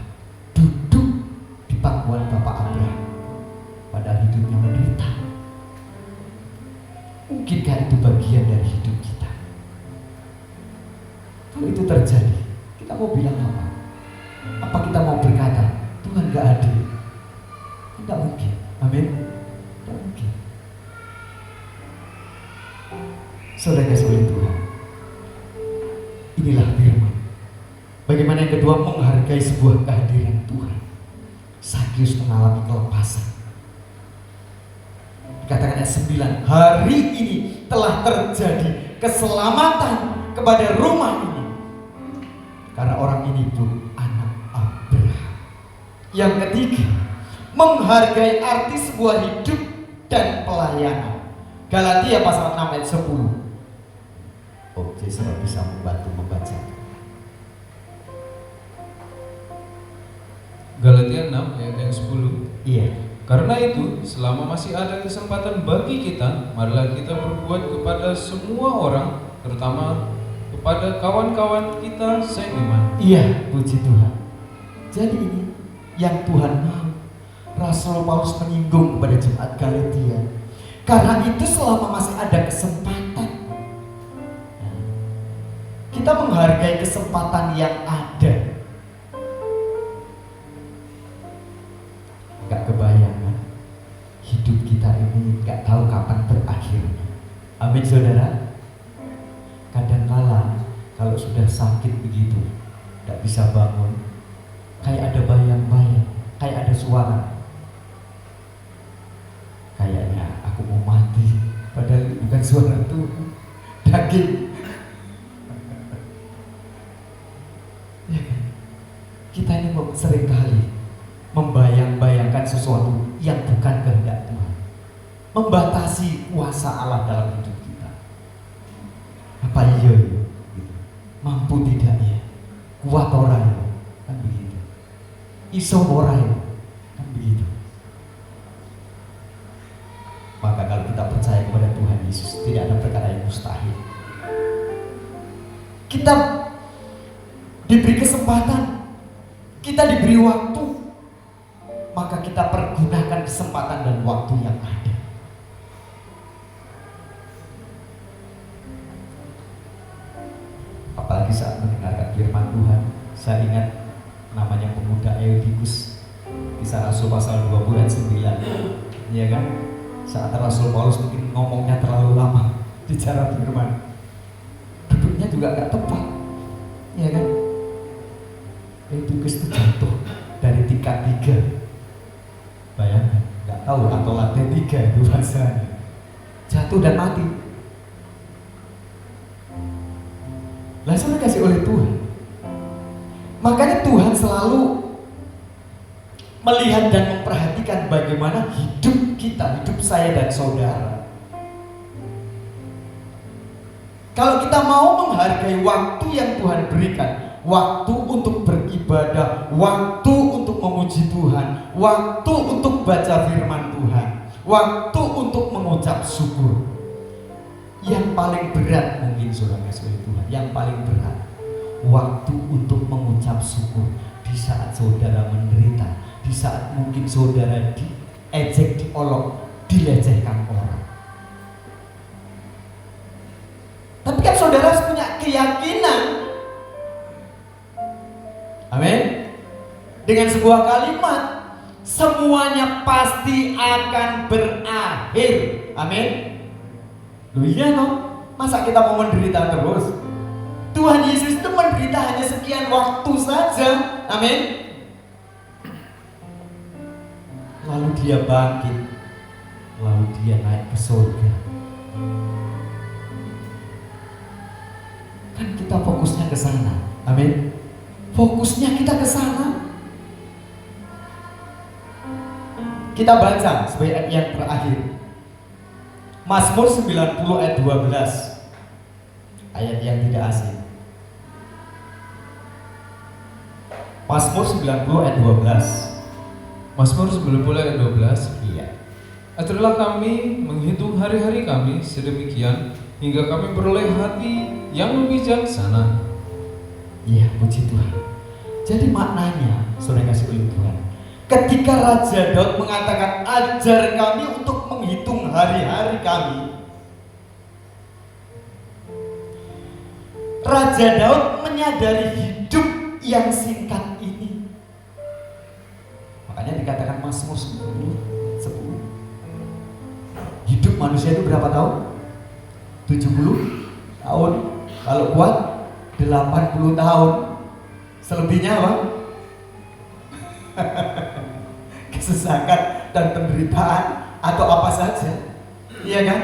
duduk di pangkuan Bapak Abraham, padahal hidupnya menderita. Mungkinkah itu bagian dari hidup kita? Kalau itu terjadi, kita mau bilang apa? Apa kita mau berkata, Tuhan gak adil? Tidak mungkin. Amin. Tidak mungkin. Saudara-saudari Tuhan, inilah firman. Bagaimana yang kedua, menghargai sebuah kehadiran Tuhan. Sakyus mengalami kelepasan. Dikatakan ayat 9, hari ini telah terjadi keselamatan kepada rumah ini, karena orang ini pun anak Abraham. Yang ketiga, menghargai arti sebuah hidup dan pelayanan. Galatia pasal 6 ayat 10. Oke, saya bisa membantu membaca. Galatia 6 ayat yang 10. Iya. Karena itu, selama masih ada kesempatan bagi kita, marilah kita berbuat kepada semua orang, terutama kepada kawan-kawan kita seiman. Iya, puji Tuhan. Jadi ini yang Tuhan mau. Rasul Paulus menyinggung kepada jemaat Galatia. Karena itu selama masih ada kesempatan, kita menghargai kesempatan yang ada. Gak kebayang kan? Hidup kita ini gak tahu kapan berakhirnya. Amin saudara. Kadangkala kalau sudah sakit begitu, gak bisa bangun, kayak ada bayang-bayang, kayak ada suara. Kayaknya aku mau mati, padahal itu bukan suara Tuhan, daging. Ya kan? Kita ini seringkali membayang-bayangkan sesuatu yang bukan kehendak Tuhan, membatasi kuasa Allah dalam hidup kita. Apa iya ya? Mampu tidak ya? Kuat orang ya? Kan begitu. Iso ora ya? Kan begitu. Maka kalau kita percaya kepada Tuhan Yesus, tidak ada perkara yang mustahil. Kita diberi kesempatan, kita diberi waktu, maka kita pergunakan kesempatan dan waktu yang ada. Apalagi saat mendengarkan firman Tuhan, saya ingat namanya pemuda Eutychus, Kisah Rasul pasal 20 ayat 9, ya kan? Saat Rasul Paulus mungkin ngomongnya terlalu lama bicara firman, duduknya juga gak tepat, ya kan? Eutychus itu jatuh dari tingkat 3. Bayangkan, gak tahu atau lantai 3 itu bahasanya. Jatuh dan mati. Langsung dikasih oleh Tuhan. Makanya Tuhan selalu melihat dan memperhatikan bagaimana hidup kita, hidup saya dan saudara. Kalau kita mau menghargai waktu yang Tuhan berikan, waktu untuk beribadah, waktu untuk memuji Tuhan, waktu untuk baca firman Tuhan, waktu untuk mengucap syukur. Yang paling berat mungkin saudara kasih oleh Tuhan, yang paling berat waktu untuk mengucap syukur di saat saudara menderita, di saat mungkin saudara diejek, diolok, dilecehkan orang. Tapi kan saudara harus punya keyakinan, amin, dengan sebuah kalimat, semuanya pasti akan berakhir, amin. Loh iya no, masa kita mau menderita terus? Tuhan Yesus itu menderita hanya sekian waktu saja, amin. Lalu dia bangkit, lalu dia naik ke surga. Kan kita fokusnya ke sana, amin. Fokusnya kita ke sana. Kita baca sebagai ayat yang terakhir, Mazmur 90 ayat 12, ayat yang tidak asing. Mazmur 90 ayat 12. Mazmur 90 ayat 12. Iya. Ajarlah kami menghitung hari-hari kami sedemikian hingga kami beroleh hati yang bijaksana. Iya, puji Tuhan. Jadi maknanya, saudara kasih oleh Tuhan, ketika Raja Daud mengatakan ajar kami untuk menghitung hari-hari kami, Raja Daud menyadari hidup yang singkat ini. Makanya dikatakan Mazmur 10. Hidup manusia itu berapa tahun? 70 tahun. Kalau kuat 80 tahun. Selebihnya apa? Kesesakan dan penderitaan atau apa saja. Iya kan?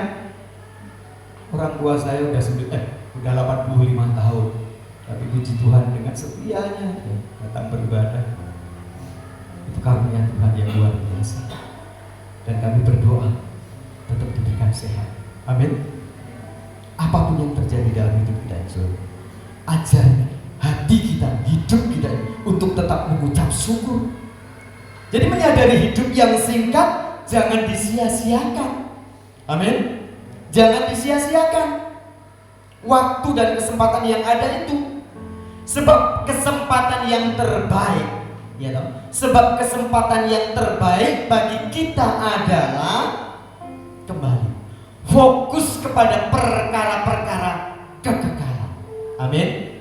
Orang tua saya udah 85 tahun, tapi puji Tuhan dengan setianya datang beribadah. Itu karunia Tuhan yang luar biasa. Dan kami berdoa tetap diberikan sehat. Amin. Apapun yang terjadi dalam hidup kita, ajar hati kita, hidup kita untuk tetap mengucap syukur. Jadi menyadari hidup yang singkat jangan disia-siakan. Amin. Jangan disia-siakan waktu dan kesempatan yang ada itu. Sebab kesempatan yang terbaik, ya toh? Sebab kesempatan yang terbaik bagi kita adalah kembali fokus kepada perkara-perkara kekekalan. Amin.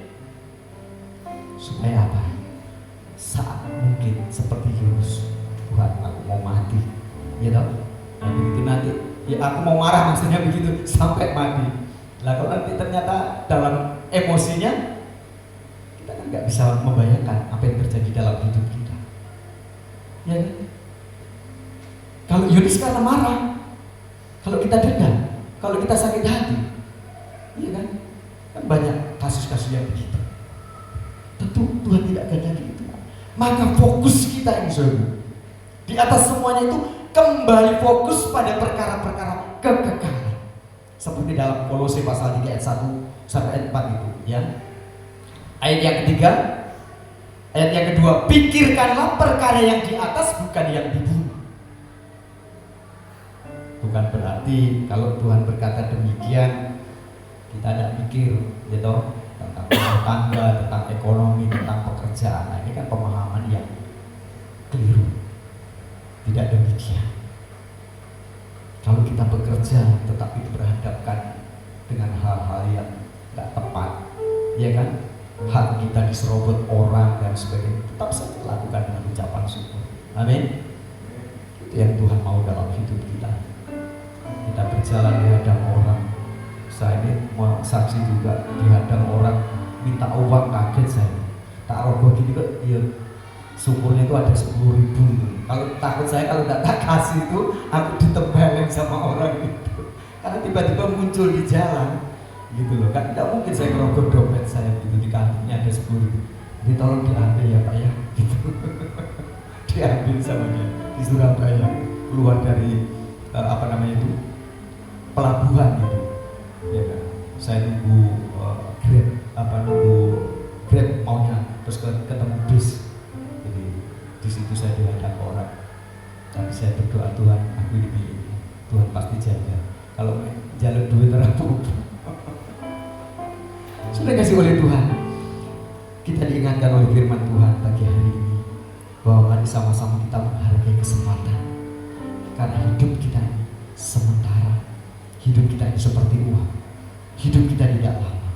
Supaya apa? Saat mungkin seperti Yunus, Tuhan aku mau mati, ya toh? Nah, begitu nanti, ya aku mau marah, maksudnya begitu sampai mati. Lah kalau nanti ternyata dalam emosinya kita kan nggak bisa membayangkan apa yang terjadi dalam hidup kita, ya kan? Kalau Yunus karena marah, kalau kita dendam, kalau kita sakit hati, ya kan? Kan banyak kasus-kasus yang begitu. Tentu Tuhan tidak kehendaki itu. Maka fokus kita ini saudara, di atas semuanya itu kembali fokus pada perkara-perkara kekekalan. Seperti dalam Kolose pasal 3 ayat 1 sampai ayat 4 itu, ya. Ayat yang ketiga, ayat yang kedua, pikirkanlah perkara yang di atas bukan yang di bumi. Bukan bukan berarti kalau Tuhan berkata demikian kita tidak mikir gitu tentang rumah tangga, tentang ekonomi, tentang pekerjaan. Nah, ini kan pemahaman yang keliru. Tidak demikian. Kalau kita bekerja tetapi berhadapkan dengan hal-hal yang tidak tepat, ya kan? Hak kita diserobot orang dan sebagainya, tetap saja lakukan dengan ucapan syukur. Amin. Itu yang Tuhan mau dalam hidup kita. Kita berjalan di hadang orang. Saya ini mau saksi juga di hadang orang minta uang, kaget saya. Tak rogoh gini kok, ya syukurnya itu ada 10.000 gitu. Kalau takut saya kalau tidak tak kasih itu aku ditebelin sama orang itu. Karena tiba-tiba muncul di jalan gitu loh kan, tidak mungkin saya ngerogoh dompet saya gitu, di kantornya ada 10.000. Jadi tolong diambil ya Pak ya gitu. Diambil sama dia di Surabaya, keluar dari pelabuhan gitu ya kan. Saya nunggu Grab maunya, terus ketemu bis. Jadi di situ saya dihadang orang, tapi saya berdoa, Tuhan aku ini milikmu, Tuhan pasti jaga. Kalau jalur duit terapung sudah kasih oleh Tuhan. Kita diingatkan oleh firman Tuhan pagi hari ini bahwa mari sama-sama kita menghargai kesempatan, karena hidup kita ini sementara. Hidup kita ini seperti uang, hidup kita tidak lama.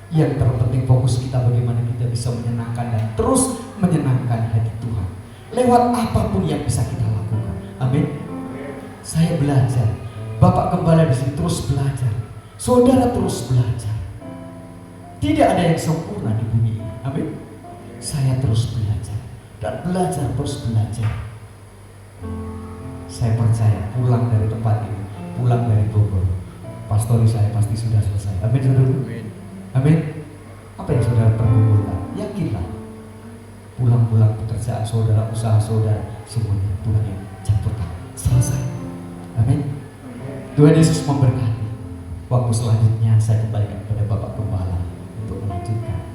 Yang terpenting fokus kita bagaimana kita bisa menyenangkan dan terus menyenangkan hati Tuhan lewat apapun yang bisa kita lakukan. Amin. Saya belajar, Bapak Gembala di sini terus belajar, saudara terus belajar. Tidak ada yang sempurna di bumi ini. Amin. Saya terus belajar dan belajar terus belajar. Saya percaya pulang dari tempat ini, pulang dari Bogor, pastori saya pasti sudah selesai. Amin saudara. Amin. Apa yang saudara pergumulkan, yakinlah pulang-pulang pekerjaan saudara, usaha saudara, semuanya Tuhan yang campur tangan. Selesai. Amin. Tuhan Yesus memberkati. Waktu selanjutnya saya kembalikan kepada Bapak Gembala untuk melanjutkan.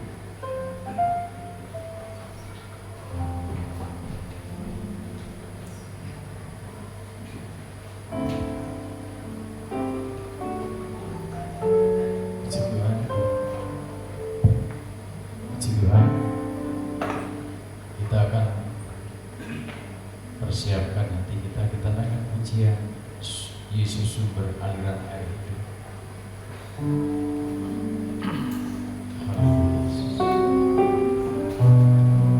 Puji Tuhan. Puji Tuhan. Kita akan persiapkan nanti kita naikkan pujian Yesus sumber aliran air hidup. Haleluya Yesus.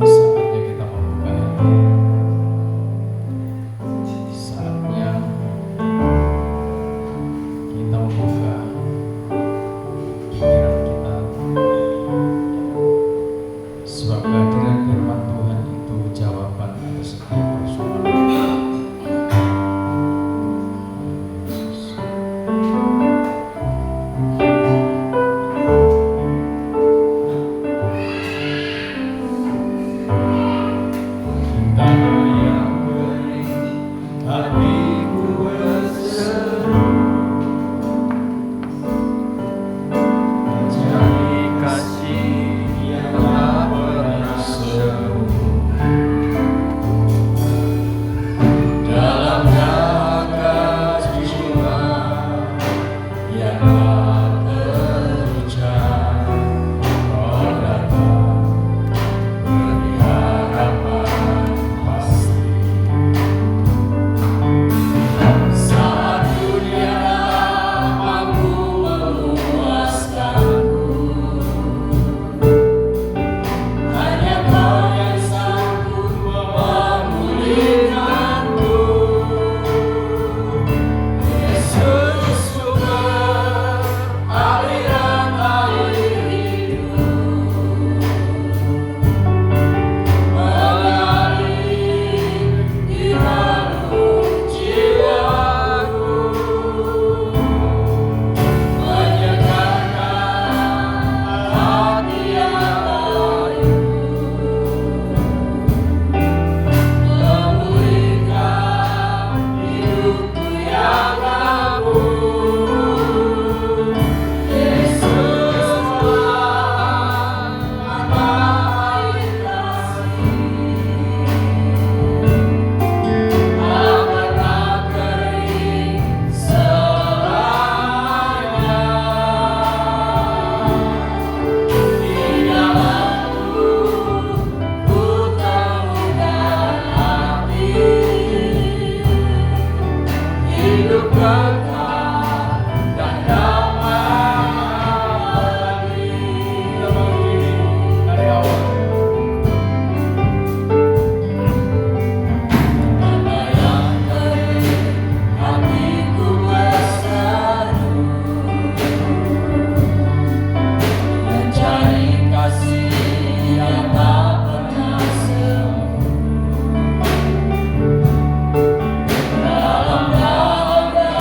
Saatnya kita membuka hati. Saatnya kita membuka pikiran kita. Sebab kehadiran firman Tuhan itu jawaban atas setiap persoalan. berkah dan damai abadi. Kita bangun diri dari awal. Mana yang perih, hatiku berseru mencari kasih yang tak pernah semu. Dalam dahaga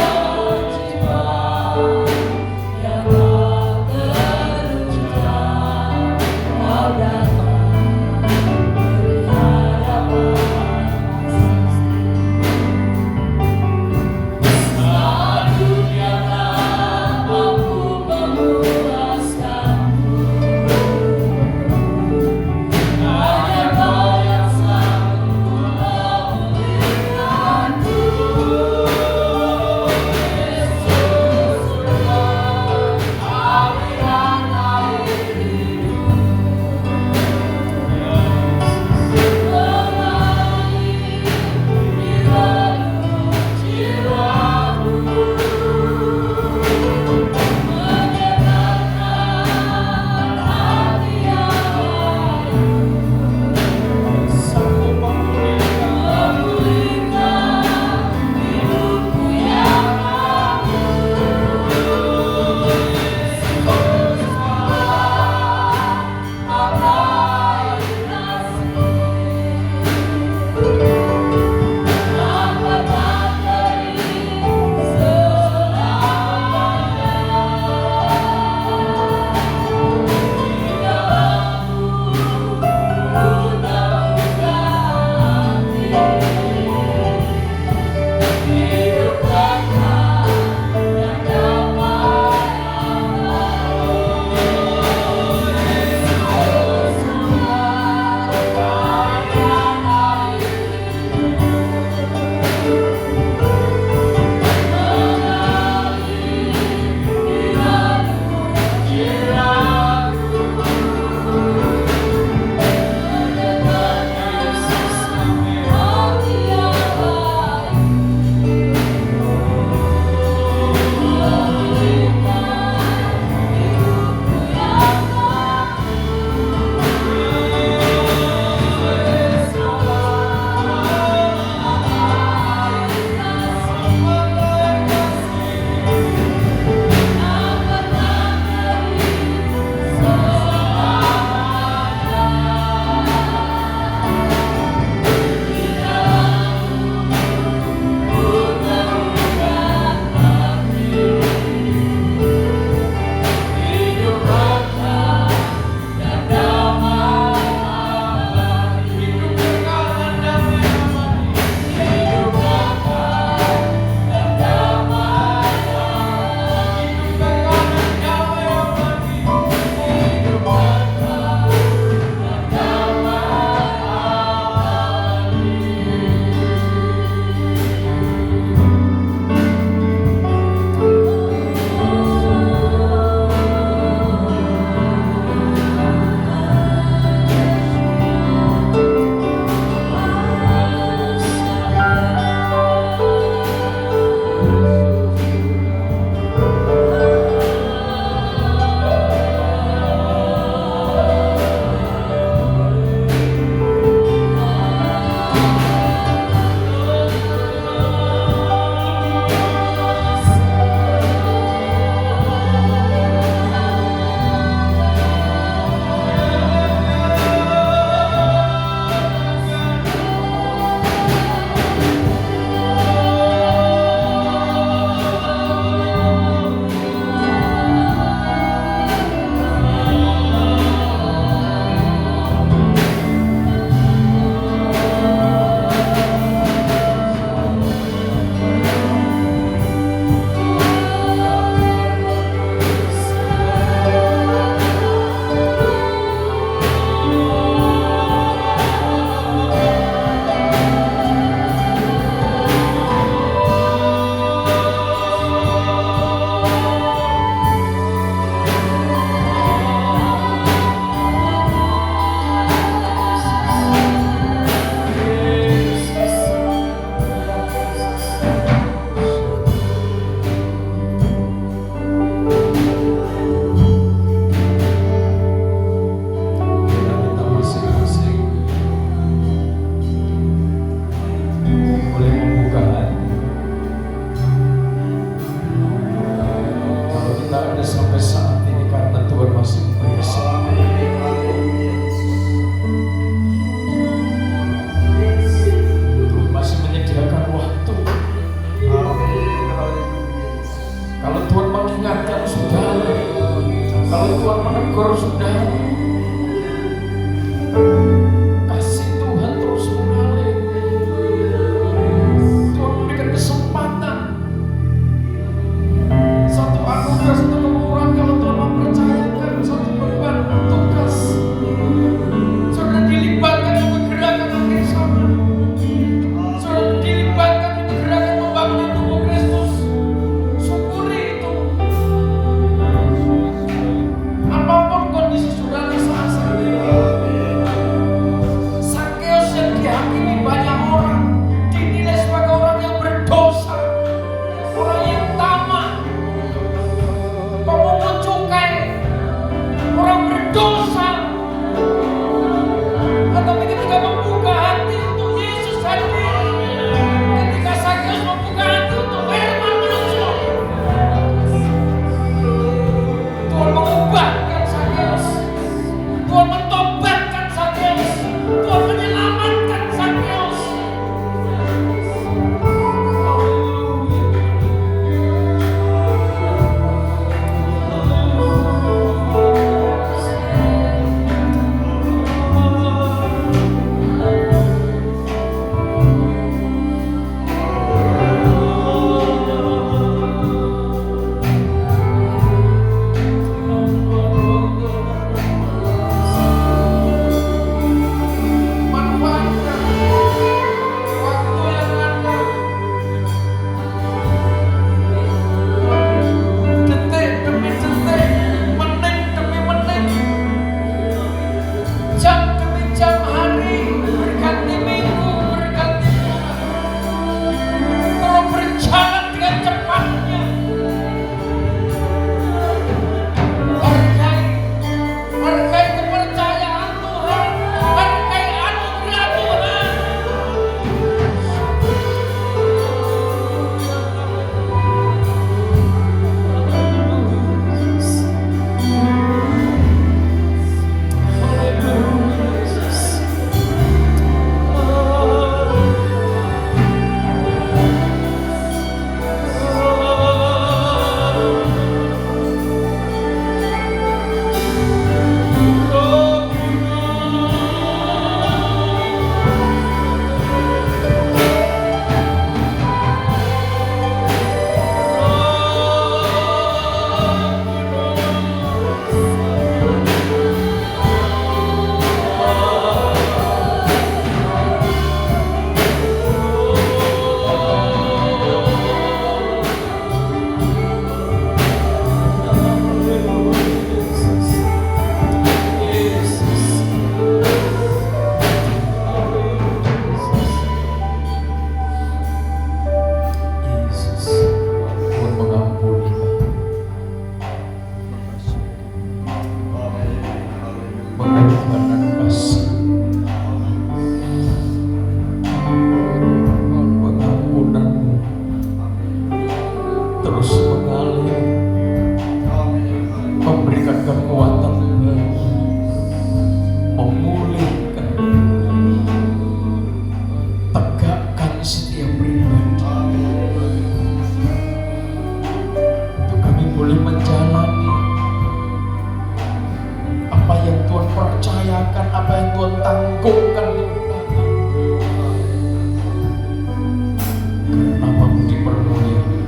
karena namamu dipermuliakan.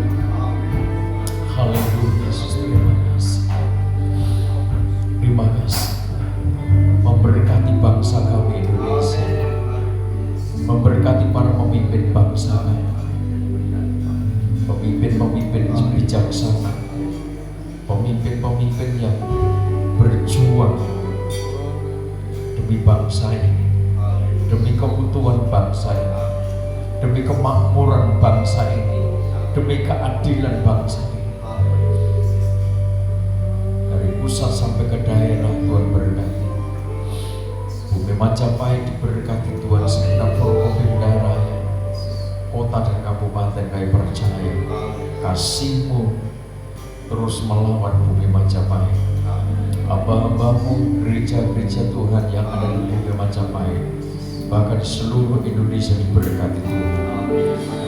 Haleluya Yesus, terima kasih. Terima kasih. Memberkati bangsa kami Indonesia, memberkati para pemimpin bangsa kami, pemimpin-pemimpin yang bijaksana, pemimpin-pemimpin yang berjuang demi bangsa ini, demi keutuhan bangsa ini, demi kemakmuran bangsa ini, demi keadilan bangsa ini. Dari pusat sampai ke daerah Tuhan berkati. Bumi Majapahit diberkati Tuhan, segenap Forkopimda Raya, kota dan kabupaten kami percaya kasih-Mu terus melawan Bumi Majapahit. Hamba-Hamba-Mu, gereja-gereja Tuhan yang ada di Bumi Majapahit, bahkan di seluruh Indonesia diberkati Tuhan,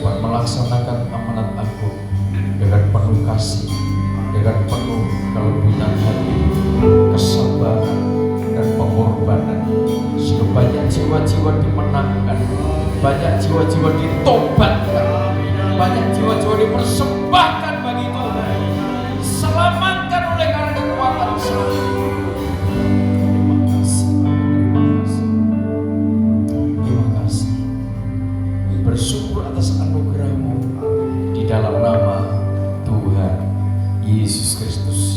dapat melaksanakan amanat agung dengan penuh kasih, dengan penuh kelebihan hati, kesabaran dan pengorbanan, sehingga banyak jiwa-jiwa dimenangkan, banyak jiwa-jiwa ditobatkan, banyak jiwa-jiwa dipersembahkan bagi Tuhan, diselamatkan oleh karena kekuatan salib. Terima kasih. Bersyukur atas anugerah-Mu di dalam nama Tuhan Yesus Kristus.